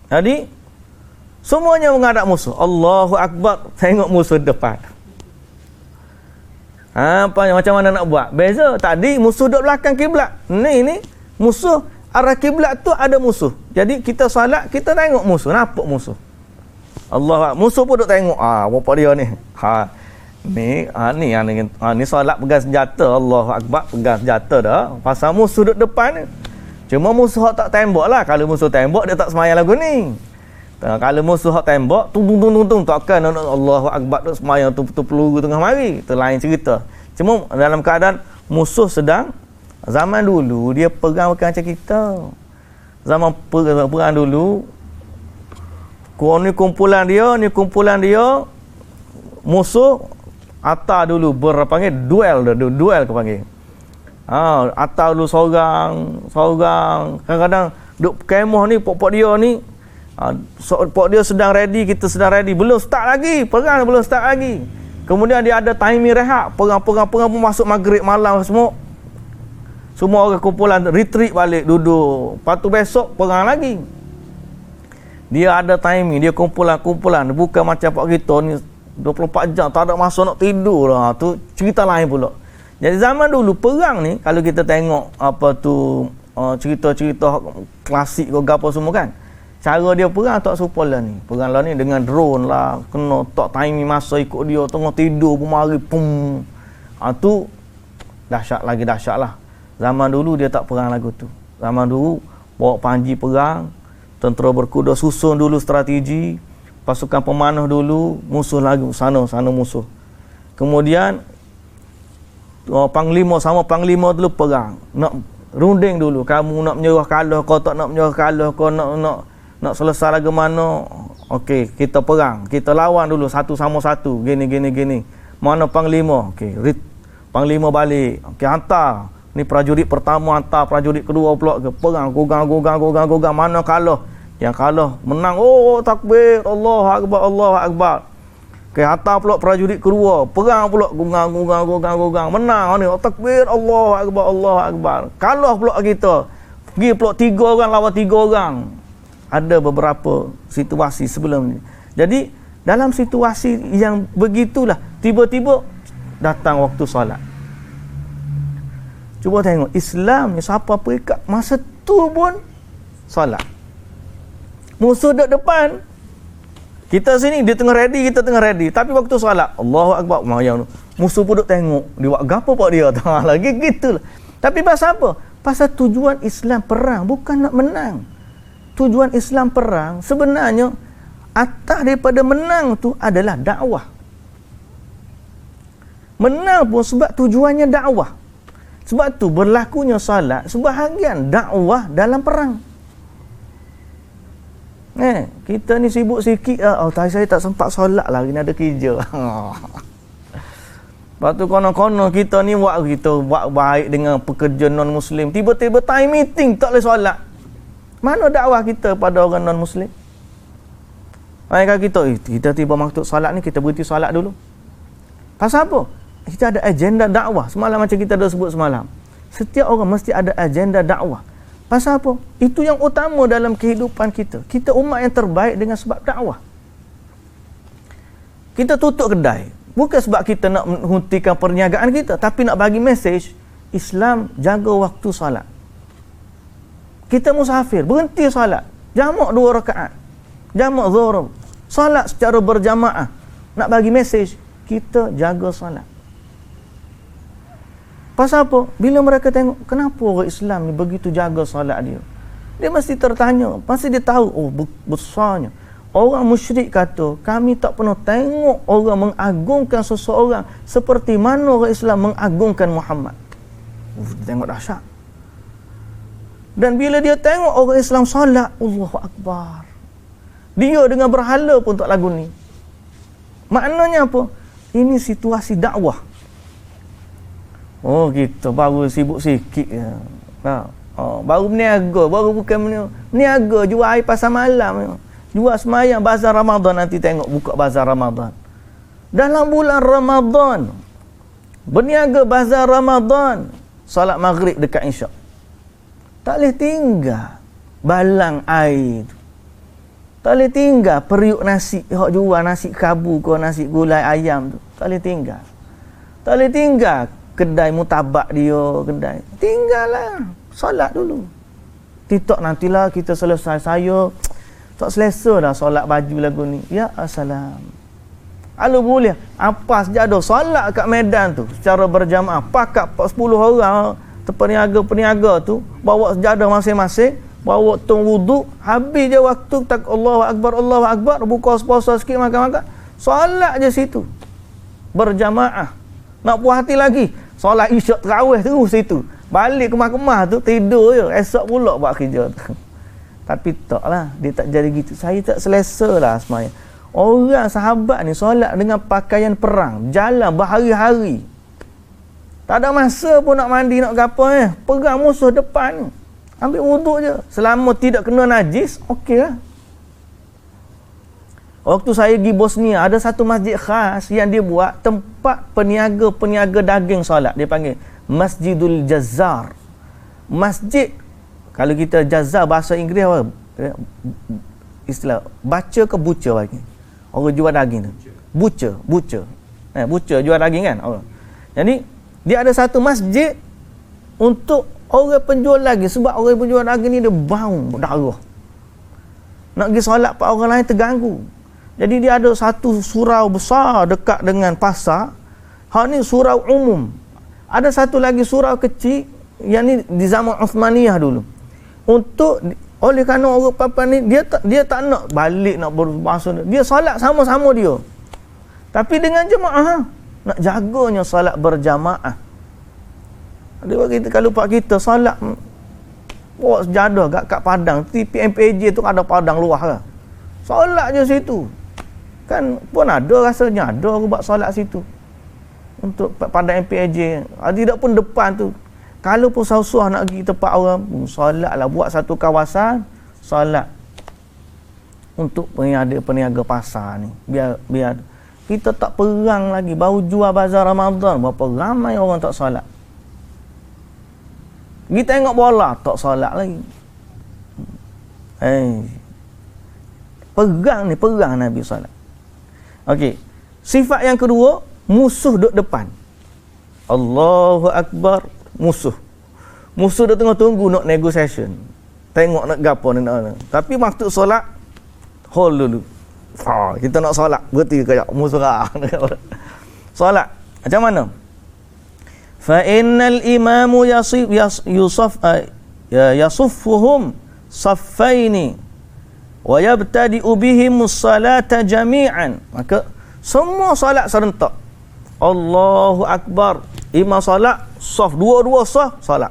Jadi semuanya menghadap musuh. Allahu Akbar, tengok musuh depan. Macam mana nak buat? Beza. Tadi musuh duduk belakang kiblat. Ni musuh arah kiblat tu ada musuh. Jadi kita salat, kita tengok musuh, nampak musuh. Allah, musuh pun duduk tengok. Apa dia ni? Ni salat pegang senjata. Allahu Akbar, pegang senjata dah. Pasal musuh duduk depan ni. Cuma musuh tak tembak lah. Kalau musuh tembak, dia tak semayang lagu ni. Kalau musuh tembak, tung takkan Allahu Akbar tu semayang tu peluru tengah mari. Itu lain cerita. Cuma dalam keadaan musuh sedang, zaman dulu dia perang bukan macam kita. Zaman perang dulu Ni kumpulan dia, musuh atar dulu berpanggil duel ke panggil. Atar dulu seorang. Kadang-kadang duk kemah ni pok dia ni. Pok dia sedang ready, kita sedang ready. Belum start lagi, perang belum start lagi. Kemudian dia ada timing rehat, perang pun masuk maghrib malam semua. Semua orang kumpulan retreat balik duduk. Lepas tu besok perang lagi. Dia ada timing, dia kumpulan. Bukan macam pak kita ni 24 jam tak ada masa nak tidur lah. Tu cerita lain pula. Jadi zaman dulu perang ni, kalau kita tengok apa tu cerita-cerita klasik ke apa semua kan, cara dia perang tak serupa lah ni. Perang lah ni dengan drone lah, kena tak timing masa ikut dia, tengah tidur pun mari pum. Tu dahsyat lah. Zaman dulu dia tak perang lagu tu. Zaman dulu bawa panji perang, tentera berkuda susun dulu strategi, pasukan pemanah dulu, musuh lagi sana musuh. Kemudian panglima sama panglima dulu perang. Nak runding dulu, kamu nak menyerah kalah kau tak nak menyerah kalah kau nak selesai lagu mana. Okey, kita perang, kita lawan dulu satu sama satu, gini. Mana panglima? Okey, panglima balik. Okey, hantar. Ni prajurit pertama hantar prajurit kedua pula ke perang, gogang, mana kalah? Yang kalah menang, oh takbir, Allahu akbar. Okey, hantar pula prajurit kedua, perang pula gogang, menang ni, takbir, Allahu akbar. Kalah pula kita. Pergi pula 3 orang lawan 3 orang. Ada beberapa situasi sebelum ni. Jadi dalam situasi yang begitulah, tiba-tiba datang waktu solat. Cuba tengok Islam ni siapa perikat masa tu pun solat. Musuh duduk depan, kita sini dia tengah ready, kita tengah ready, tapi waktu solat Allahu akbar, musuh pun duduk tengok dia buat gapo pak dia lagi gitulah. Tapi pasal apa? Pasal tujuan Islam perang bukan nak menang. Tujuan Islam perang sebenarnya atas daripada menang tu adalah dakwah. Menang pun sebab tujuannya dakwah. Sebab tu berlakunya solat sebahagian dakwah dalam perang. Kita ni sibuk sikit saya tak sempat solat lah, kena ada kerja. Lepas tu konon-konon kita ni buat baik dengan pekerja non-Muslim, tiba-tiba time meeting tak boleh solat. Mana dakwah kita pada orang non-Muslim? Mereka kita tiba maksud solat ni, kita berhenti solat dulu. Pasal apa? Kita ada agenda dakwah. Semalam macam kita dah sebut semalam, setiap orang mesti ada agenda dakwah. Pasal apa? Itu yang utama dalam kehidupan kita. Kita umat yang terbaik dengan sebab dakwah. Kita tutup kedai bukan sebab kita nak menghentikan perniagaan kita, tapi nak bagi mesej Islam jaga waktu solat. Kita musafir, berhenti solat, jamak 2 rakaat, jamak zuhur, solat secara berjamaah, nak bagi mesej kita jaga solat. Pasal apa? Bila mereka tengok kenapa orang Islam ni begitu jaga solat dia mesti tertanya, pasti dia tahu besarnya. Orang musyrik kata, kami tak pernah tengok orang mengagungkan seseorang seperti mana orang Islam mengagungkan Muhammad. Dia tengok dahsyat. Dan bila dia tengok orang Islam solat, Allahu akbar, dia dengan berhala pun tak lagu ni. Maknanya apa? Ini situasi dakwah. Kita baru sibuk sikit je. Baru berniaga, baru bukan berniaga, jual air pasar malam, jual semayang bazar Ramadan. Nanti tengok buka bazar Ramadan dalam bulan Ramadan, berniaga bazar Ramadan, solat maghrib dekat isyak. Tak boleh tinggal balang air tu. Tak boleh tinggal periuk nasi, hok jual nasi kabu ke nasi gulai ayam tu. Tak boleh tinggal. Tak boleh tinggal kedai mutabak dia, kedai. Tinggallah, solat dulu. Tidak nantilah kita selesai. Saya tak selesa dah solat baju lagu ni. Ya assalam. Kalau boleh, apa sejadah solat kat medan tu secara berjamaah. Pakat 10 orang peniaga tu bawa sejadah masing-masing, bawa tong wuduk, habis je waktu tak Allahu akbar, buka puasa sikit, makan-makan, solat je situ berjamaah. Nak puas hati lagi, solat isyak tarawih terus situ, balik kemah-kemah tu tidur je, esok pula buat kerja tu. Tapi taklah, dia tak jadi gitu. Saya tak selesa lah semayang. Orang sahabat ni solat dengan pakaian perang, jalan berhari-hari. Tak ada masa pun nak mandi, nak gapo perang musuh depan. Ambil wuduk je. Selama tidak kena najis, okey lah. Waktu saya pergi Bosnia, ada satu masjid khas yang dia buat tempat peniaga-peniaga daging solat. Dia panggil Masjidul Jazzar. Masjid, kalau kita Jazzar bahasa Inggeris apa? Istilah baca ke butcher bagi? Orang jual daging tu. Butcher. Butcher jual daging kan? Allah. Jadi dia ada satu masjid untuk orang penjual daging, sebab orang penjual daging ni dia bau darah. Nak pergi solat pak orang lain terganggu. Jadi dia ada satu surau besar dekat dengan pasar. Hak ni surau umum. Ada satu lagi surau kecil yang ni di zaman Uthmaniyah dulu. Untuk oleh kerana orang papan ni dia tak nak balik nak berbahasa, dia solat sama-sama dia. Tapi dengan jemaah, nak jaganya solat berjamaah. Dia bagi kita, kalau pak kita solat bawa sejadah kat padang, PMPJ tu ada padang luas lah. Solat je situ. Kan pun ada rasanya ada aku buat solat situ. Untuk pada MPAJ. Tidak pun depan tu. Kalau pun susah nak pergi tempat orang, solatlah, buat satu kawasan solat. Untuk peniaga pasar ni. Biar kita tak perang lagi, baru jual bazar Ramadan, berapa ramai orang tak solat. Kita tengok bola tak solat lagi. Perang Nabi solat. Okey. Sifat yang kedua, musuh duduk depan. Allahu Akbar, musuh. Musuh dah tengah tunggu nak negotiation. Tengok nak gapo nak. Tapi waktu solat, hold dulu. Kita nak solat, berhenti kayak musuh lah. Solat. Macam mana? Fa innal imamu yasuffuhum saffaini wa yabtadi'u bihimus salata jami'an. Maka semua solat serentak. Allahu Akbar. Imam solat, saf dua-dua saf solat.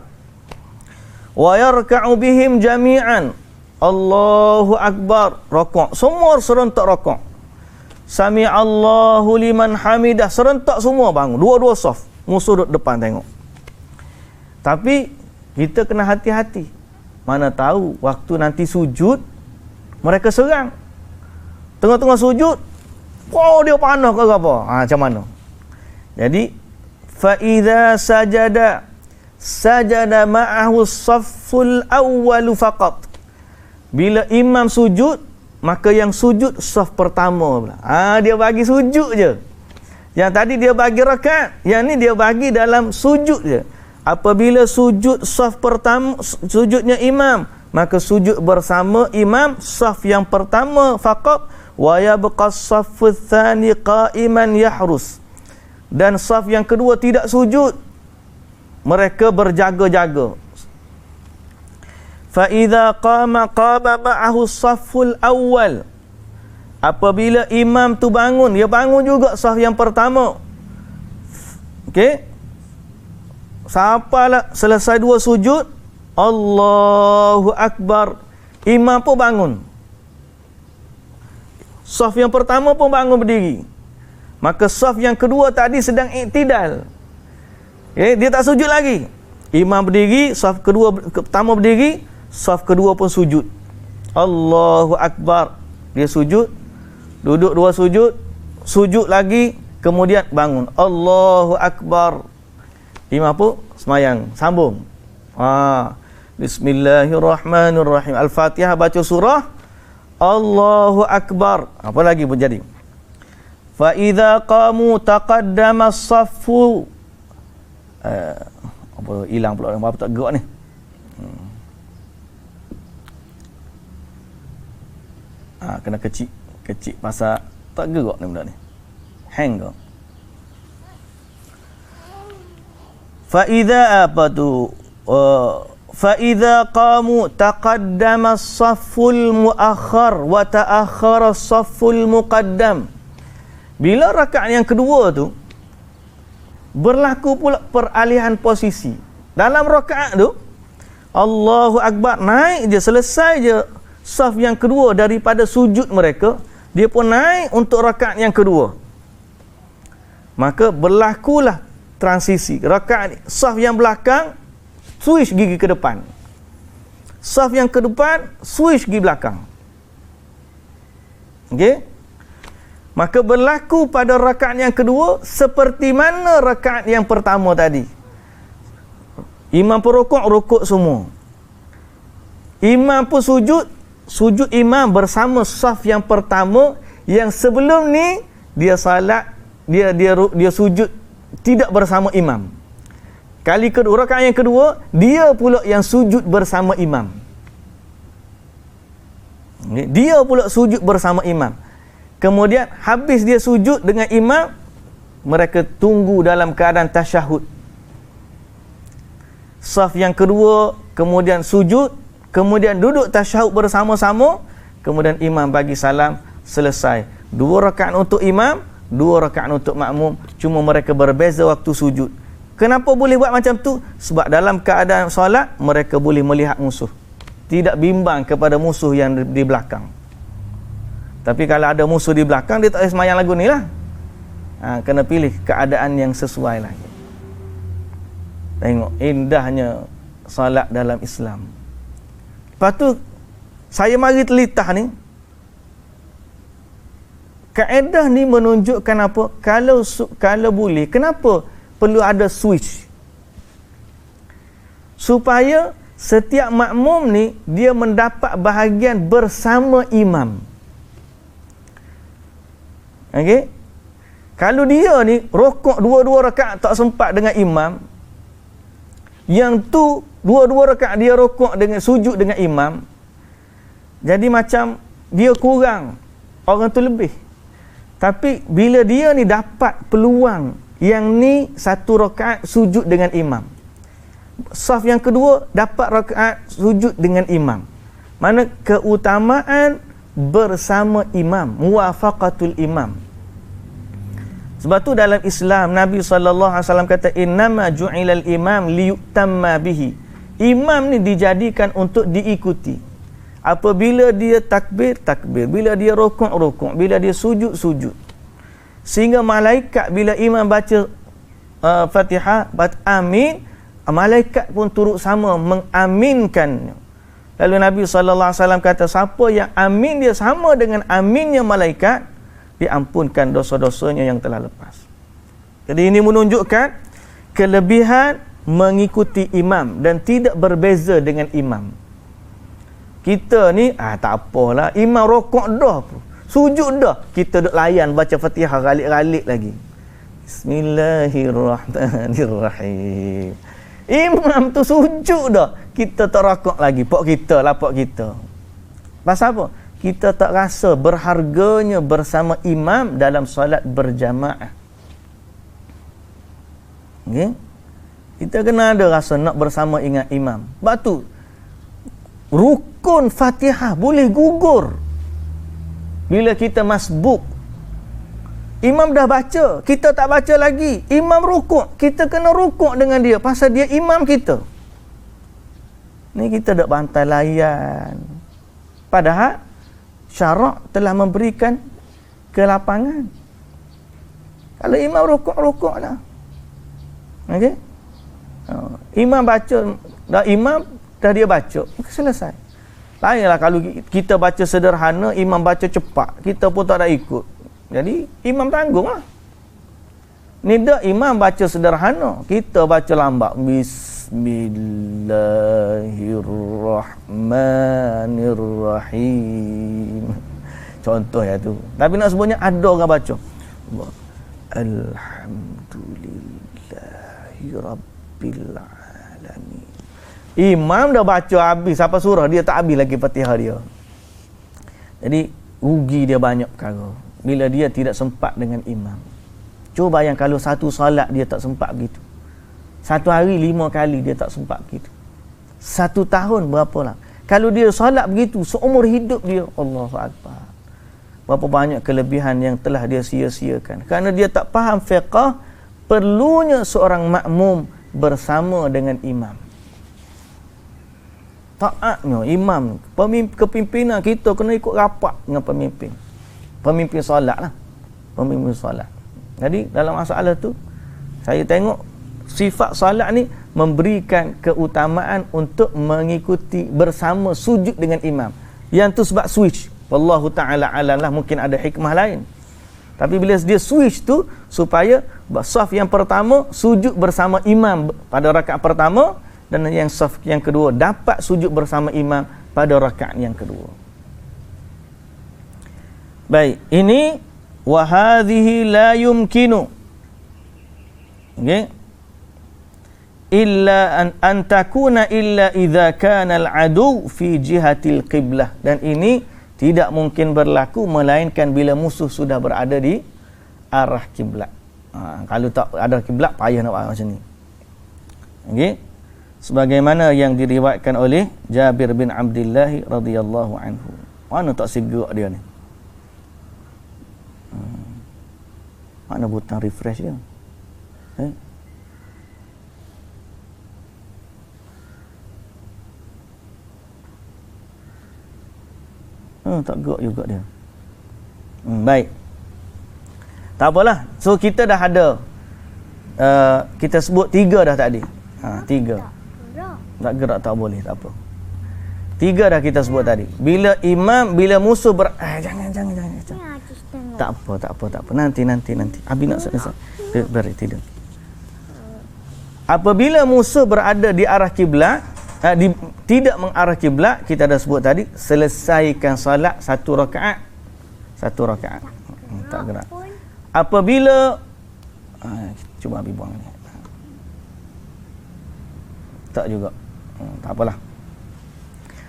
Wa yarka'u bihim jami'an. Allahu Akbar. Rakaat. Semua serentak rakaat. Sami'allahu liman hamidah. Serentak semua bangun. Dua-dua saf. Musuh duduk depan tengok. Tapi kita kena hati-hati. Mana tahu waktu nanti sujud mereka serang. Tengah-tengah sujud, dia panah ke apa? Macam mana? Jadi fa idza sajada ma'ahu safful awwalu faqat. Bila imam sujud, maka yang sujud saf pertama pula. Dia bagi sujud je. Yang tadi dia bagi rakaat, yang ni dia bagi dalam sujud je. Apabila sujud saf pertama, sujudnya imam, maka sujud bersama imam saf yang pertama faqat, wa yabqa as-saffu tsani qa'iman yahrus. Dan saf yang kedua tidak sujud, mereka berjaga-jaga. Fa idza qama ma'ahu as-safful awwal. Apabila imam tu bangun, dia bangun juga saf yang pertama. Okey? Sampalah selesai dua sujud, Allahu Akbar. Imam pun bangun. Saf yang pertama pun bangun berdiri. Maka saf yang kedua tadi sedang iktidal. Dia tak sujud lagi. Imam berdiri, saf kedua pertama berdiri, saf kedua pun sujud. Allahu Akbar. Dia sujud, duduk dua sujud, sujud lagi, kemudian bangun. Allahu Akbar. Imam pun semayang, sambung. Bismillahirrahmanirrahim. Al-Fatihah baca surah, Allahu Akbar. Apa lagi pun jadi. Fa idza qamu taqaddama as-saffu. Apa hilang pula apa tak gerak ni. Kena kecil pasal tak gerak ni benda ni. Hang ke? Fa idza qamu taqaddama as-safful muakhkhar wa ta'akhkhara as-safful muqaddam. Bila rakaat yang kedua tu berlaku pula peralihan posisi. Dalam rakaat tu Allahu Akbar naik je, selesai je saf yang kedua daripada sujud mereka, dia pun naik untuk rakaat yang kedua. Maka berlakulah transisi. Rakaat saf yang belakang switch gigi ke depan. Saf yang ke depan switch gigi belakang. Okey? Maka berlaku pada rakaat yang kedua seperti mana rakaat yang pertama tadi. Imam pun rukuk semua. Imam pun sujud imam bersama saf yang pertama, yang sebelum ni dia salat, dia sujud tidak bersama imam. Kali kedua, rakaat yang kedua, dia pula yang sujud bersama imam. Dia pula sujud bersama imam. Kemudian habis dia sujud dengan imam, mereka tunggu dalam keadaan tasyahud. Saf yang kedua kemudian sujud, kemudian duduk tasyahud bersama-sama, kemudian imam bagi salam, selesai. 2 rakaat untuk imam, 2 rakaat untuk makmum, cuma mereka berbeza waktu sujud. Kenapa boleh buat macam tu? Sebab dalam keadaan solat mereka boleh melihat musuh, tidak bimbang kepada musuh yang di belakang. Tapi kalau ada musuh di belakang, dia tak boleh semayang lagu ni lah. Kena pilih keadaan yang sesuai lagi. Tengok indahnya solat dalam Islam. Lepas tu saya mari telitah ni, kaedah ni menunjukkan apa? Kalau boleh, kenapa perlu ada switch? Supaya setiap makmum ni dia mendapat bahagian bersama imam. Okey? Kalau dia ni rokok 2 rakaat tak sempat dengan imam, yang tu 2 rakaat dia rokok dengan sujud dengan imam, jadi macam dia kurang, orang tu lebih. Tapi bila dia ni dapat peluang yang ni 1 rakaat sujud dengan imam, saf yang kedua dapat rakaat sujud dengan imam, mana keutamaan bersama imam, muwafaqatul imam. Sebab tu dalam Islam Nabi SAW kata, innama ju'ilal imam liyutamma bihi. Imam ni dijadikan untuk diikuti. Apabila dia takbir, bila dia rukuk, bila dia sujud. Sehingga malaikat bila imam baca Fatihah, baca amin, malaikat pun turut sama mengaminkan. Lalu Nabi SAW kata, siapa yang amin dia sama dengan aminnya malaikat, diampunkan dosa-dosanya yang telah lepas. Jadi ini menunjukkan kelebihan mengikuti imam dan tidak berbeza dengan imam. Kita ni tak apalah, imam rokok dah, sujud dah, kita duk layan baca Fatihah galik-galik lagi. Bismillahirrahmanirrahim. Imam tu sujud dah, kita tak rokok lagi, pok kita. Pasal apa? Kita tak rasa berharganya bersama imam dalam solat berjamaah. Okay? Kita kena ada rasa nak bersama ingat imam. Sebab tu rukun Fatihah boleh gugur bila kita masbuk. Imam dah baca, kita tak baca lagi. Imam rukuk, kita kena rukuk dengan dia pasal dia imam kita. Ni kita dak bantai layan. Padahal syarak telah memberikan kelapangan. Kalau imam rukuk lah. Okey? Imam baca, imam dia baca, selesai. Lainlah kalau kita baca sederhana, imam baca cepat, kita pun tak ada ikut. Jadi imam tanggung lah. Ni dah imam baca sederhana, kita baca lambat. Bismillahirrahmanirrahim. Contoh ya tu. Tapi nak sebutnya ada orang baca Alhamdulillahi Rabbil Alamin. Imam dah baca habis apa surah, dia tak habis lagi Fatihah dia. Jadi rugi dia banyak perkara bila dia tidak sempat dengan imam. Cuba bayang kalau satu solat dia tak sempat begitu. Satu hari 5 kali dia tak sempat begitu. 1 tahun berapa lah. Kalau dia solat begitu seumur hidup dia, Allahu Akbar. Berapa banyak kelebihan yang telah dia sia-siakan. Kerana dia tak faham fiqh, perlunya seorang makmum bersama dengan imam. taatnya imam, kepimpinan kita kena ikut rapat dengan pemimpin solat lah, pemimpin solat. Jadi dalam masalah tu saya tengok sifat solat ni memberikan keutamaan untuk mengikuti bersama sujud dengan imam. Yang tu sebab switch, wallahu taala alam lah, mungkin ada hikmah lain. Tapi bila dia switch tu supaya saf yang pertama sujud bersama imam pada rakaat pertama, dan yang saf yang kedua dapat sujud bersama imam pada rakaat yang kedua. Baik, ini wa hadhihi la yumkinu, okey, illa an takuna illa idza kana al-adu fi jihatil qiblah. Dan ini tidak mungkin berlaku melainkan bila musuh sudah berada di arah kiblat. Kalau tak ada kiblat payah nak buat macam ni. Okey. Sebagaimana yang diriwayatkan oleh Jabir bin Abdullah radhiyallahu anhu. Mana tak segak dia ni? Mana butang refresh dia? Tak gerak juga dia. Baik. Tak apalah. So kita dah ada kita sebut 3 dah tadi. 3. Tak gerak tak boleh, tak apa. 3 dah kita sebut tadi. Bila bila musuh jangan. Tak apa. Nanti. Abi nak selesai. Beri tidur. Apabila musuh berada di arah kiblat, tidak mengarah kiblat, kita dah sebut tadi, selesaikan solat 1 rakaat. Tak gerak. Apabila cuba Abi buang ni. Tak juga. Tak apalah.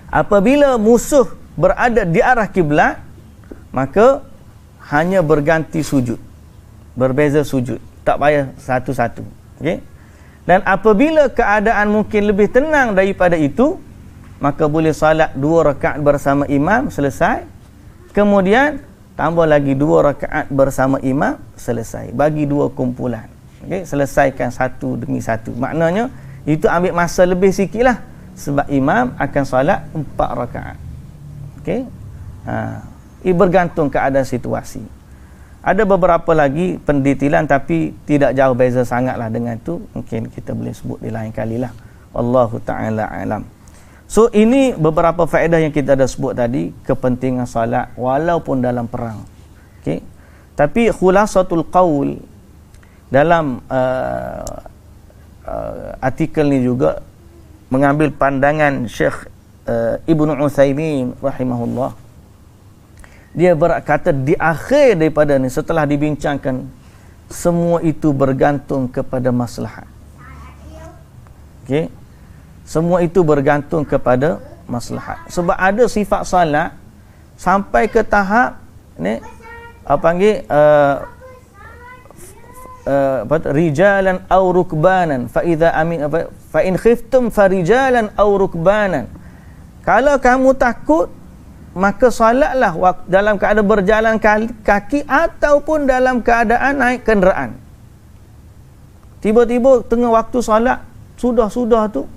Apabila musuh berada di arah kiblat, maka hanya berganti sujud. Berbeza sujud. Tak payah satu-satu. Okey? Dan apabila keadaan mungkin lebih tenang daripada itu, maka boleh salat 2 rakaat bersama imam, selesai. Kemudian tambah lagi 2 rakaat bersama imam, selesai. Bagi 2 kumpulan. Okey, selesaikan satu demi satu. Maknanya itu ambil masa lebih sikitlah, sebab imam akan salat 4 rakaat. Okey? Ia bergantung keadaan situasi. Ada beberapa lagi pendetilan tapi tidak jauh beza sangatlah dengan tu. Mungkin kita boleh sebut di lain kalilah. Wallahu ta'ala alam. So ini beberapa faedah yang kita dah sebut tadi, kepentingan salat walaupun dalam perang. Okey. Tapi khulasatul qaul dalam artikel ni juga mengambil pandangan Syekh Ibnu Utsaimin rahimahullah. Dia berkata di akhir daripada ni, setelah dibincangkan, semua itu bergantung kepada maslahat. Okey. Semua itu bergantung kepada maslahat. Sebab ada sifat salat sampai ke tahap ni apa panggil rijalan aw rukbanan fa idza amin fa in khiftum farijalan aw rukbanan. Kalau kamu takut, maka salatlah dalam keadaan berjalan kaki ataupun dalam keadaan naik kenderaan. Tiba-tiba tengah waktu salat, sudah tu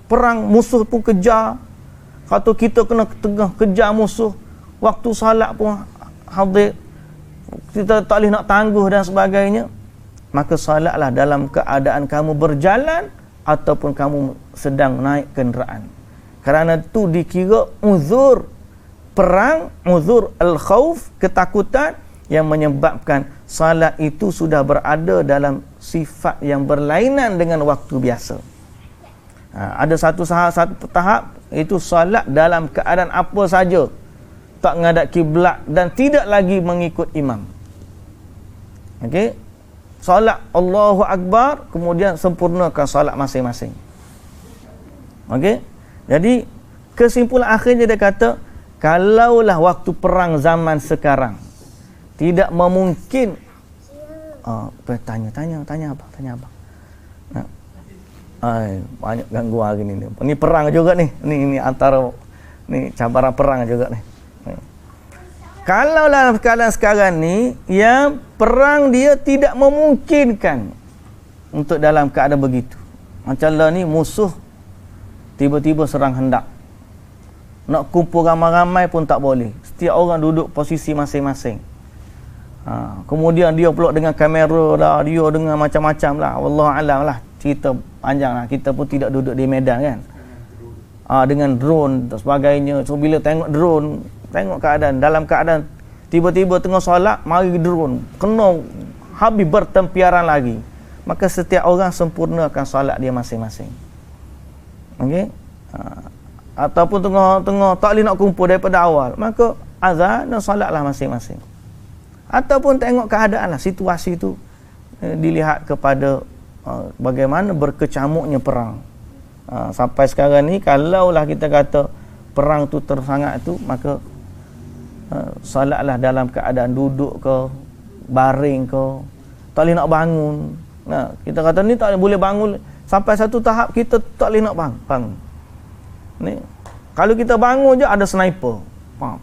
perang, musuh pun kejar. Kata kita kena tengah kejar musuh, waktu salat pun hadir, kita tak boleh nak tangguh dan sebagainya, maka salatlah dalam keadaan kamu berjalan ataupun kamu sedang naik kenderaan. Kerana itu dikira uzur perang, uzur al-khauf, ketakutan yang menyebabkan salat itu sudah berada dalam sifat yang berlainan dengan waktu biasa. Ada satu tahap, itu salat dalam keadaan apa saja, tak menghadap kiblat dan tidak lagi mengikut imam. Okey? Salat Allahu Akbar, kemudian sempurnakan salat masing-masing. Okey? Jadi kesimpulan akhirnya dia kata, kalaulah waktu perang zaman sekarang tidak memungkin, tanya apa? Banyak gangguan hari ni. Ni perang juga ni. Ni antara ni cabaran perang juga ni. Kalau dalam keadaan sekarang ni yang perang dia tidak memungkinkan untuk dalam keadaan begitu. Macam lah ni musuh tiba-tiba serang hendak. Nak kumpul ramai-ramai pun tak boleh. Setiap orang duduk posisi masing-masing. Kemudian dia pula dengan kamera lah, dia dengan macam-macam lah. Wallahualam lah, cerita panjang lah. Kita pun tidak duduk di medan kan. Dengan drone dan sebagainya. So bila tengok drone, tengok keadaan, dalam keadaan tiba-tiba tengah solat, mari drone kena habis bertempiaran lagi. Maka setiap orang sempurnakan solat dia masing-masing. Okey? Ataupun tengah-tengah tak boleh nak kumpul daripada awal, maka azan dan solatlah masing-masing. Ataupun tengok keadaan lah, situasi tu dilihat kepada bagaimana berkecamuknya perang. Sampai sekarang ni, kalaulah kita kata perang tu tersangat tu, maka solatlah dalam keadaan duduk ke, baring ke, tak boleh nak bangun. Kita kata ni tak boleh bangun, sampai satu tahap kita tak boleh nak bangun. Ni, kalau kita bangun je ada sniper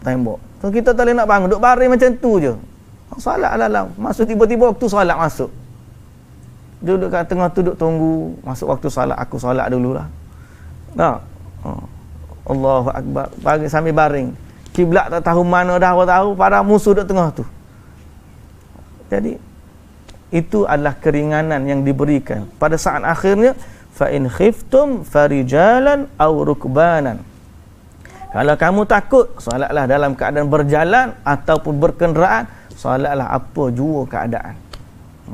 tembak, so kita tak boleh nak bangun, duduk baring macam tu je. Solat lah, masuk tiba-tiba waktu solat masuk, duduk kat tengah tu, duduk tunggu masuk waktu solat, aku solat dululah. Allahu Akbar, bagi sambil baring, kiblat tak tahu mana dah, tahu para musuh duduk tengah tu. Jadi itu adalah keringanan yang diberikan pada saat akhirnya. Fa in khiftum farijalan aw rukbanan. Kalau kamu takut, solatlah dalam keadaan berjalan ataupun berkenderaan, solatlah apa jua keadaan.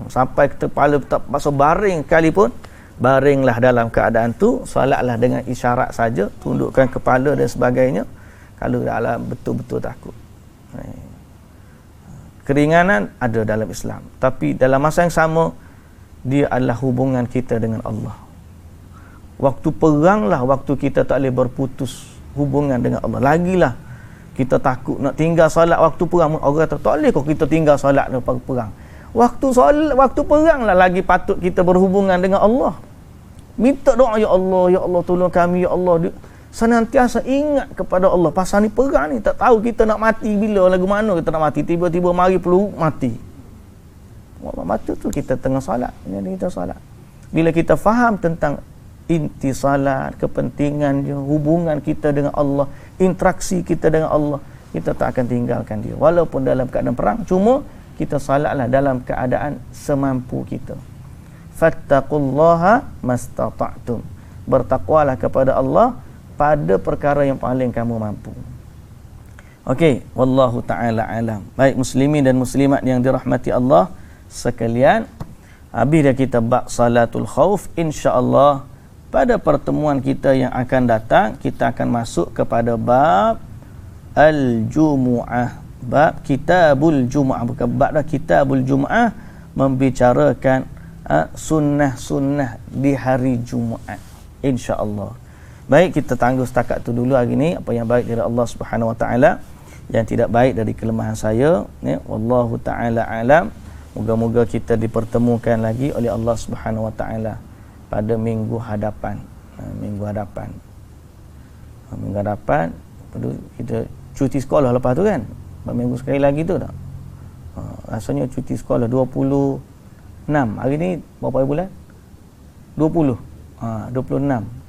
Sampai kepala tak masuk baring sekalipun, baringlah dalam keadaan tu, solatlah dengan isyarat saja, tundukkan kepala dan sebagainya kalau dalam betul-betul takut. Keringanan ada dalam Islam, tapi dalam masa yang sama dia adalah hubungan kita dengan Allah. Waktu peranglah waktu kita tak boleh berputus hubungan dengan Allah. Lagilah kita takut nak tinggal solat waktu perang. Orang kata tak boleh kok kita tinggal solat lepas perang. Waktu peranglah lagi patut kita berhubungan dengan Allah. Minta doa, ya Allah tolong kami, ya Allah. Senantiasa ingat kepada Allah. Pasal ni perang ni, tak tahu kita nak mati bila, lagu mana kita nak mati. Tiba-tiba mari peluru, mati. Mati tu kita tengah solat. Jadi kita solat. Bila kita faham tentang inti salat, kepentingan dia, hubungan kita dengan Allah, interaksi kita dengan Allah, kita tak akan tinggalkan dia walaupun dalam keadaan perang. Cuma kita salatlah dalam keadaan semampu kita. Fattaqullaha mastata'tum. Bertakwalah kepada Allah pada perkara yang paling kamu mampu. Okey, wallahu taala alam. Baik muslimin dan muslimat yang dirahmati Allah sekalian, habis dah kita bab salatul khauf. Insya-Allah pada pertemuan kita yang akan datang, kita akan masuk kepada bab Al-Jumu'ah. Bab Kitabul Jumu'ah. Bukan bab dah, Kitabul Jumu'ah, membicarakan sunnah-sunnah di hari Jumaat. InsyaAllah. Baik, kita tangguh setakat tu dulu hari ni. Apa yang baik dari Allah Subhanahu Wa Taala, yang tidak baik dari kelemahan saya. Wallahu Taala alam. Moga-moga kita dipertemukan lagi oleh Allah Subhanahu Wa Taala pada minggu hadapan. Minggu hadapan perlu kita cuti sekolah lepas tu kan, minggu sekali lagi tu tak, rasanya cuti sekolah 26 hari ni. Berapa bulan? 26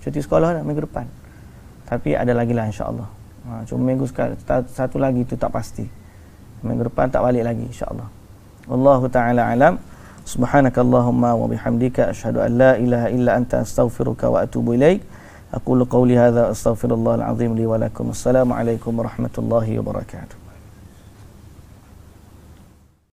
cuti sekolah dah minggu depan, tapi ada lagi lah insyaAllah. Cuma minggu sekali, satu lagi tu tak pasti, minggu depan tak balik lagi insyaAllah. Wallahu ta'ala alam. Subhanakallahumma wa bihamdika asyhadu an la ilaha illa anta astaghfiruka wa atubu ilaik. Aqulu qawli hadza astaghfirullahal azim li wa lakum. Assalamualaikum warahmatullahi wabarakatuh.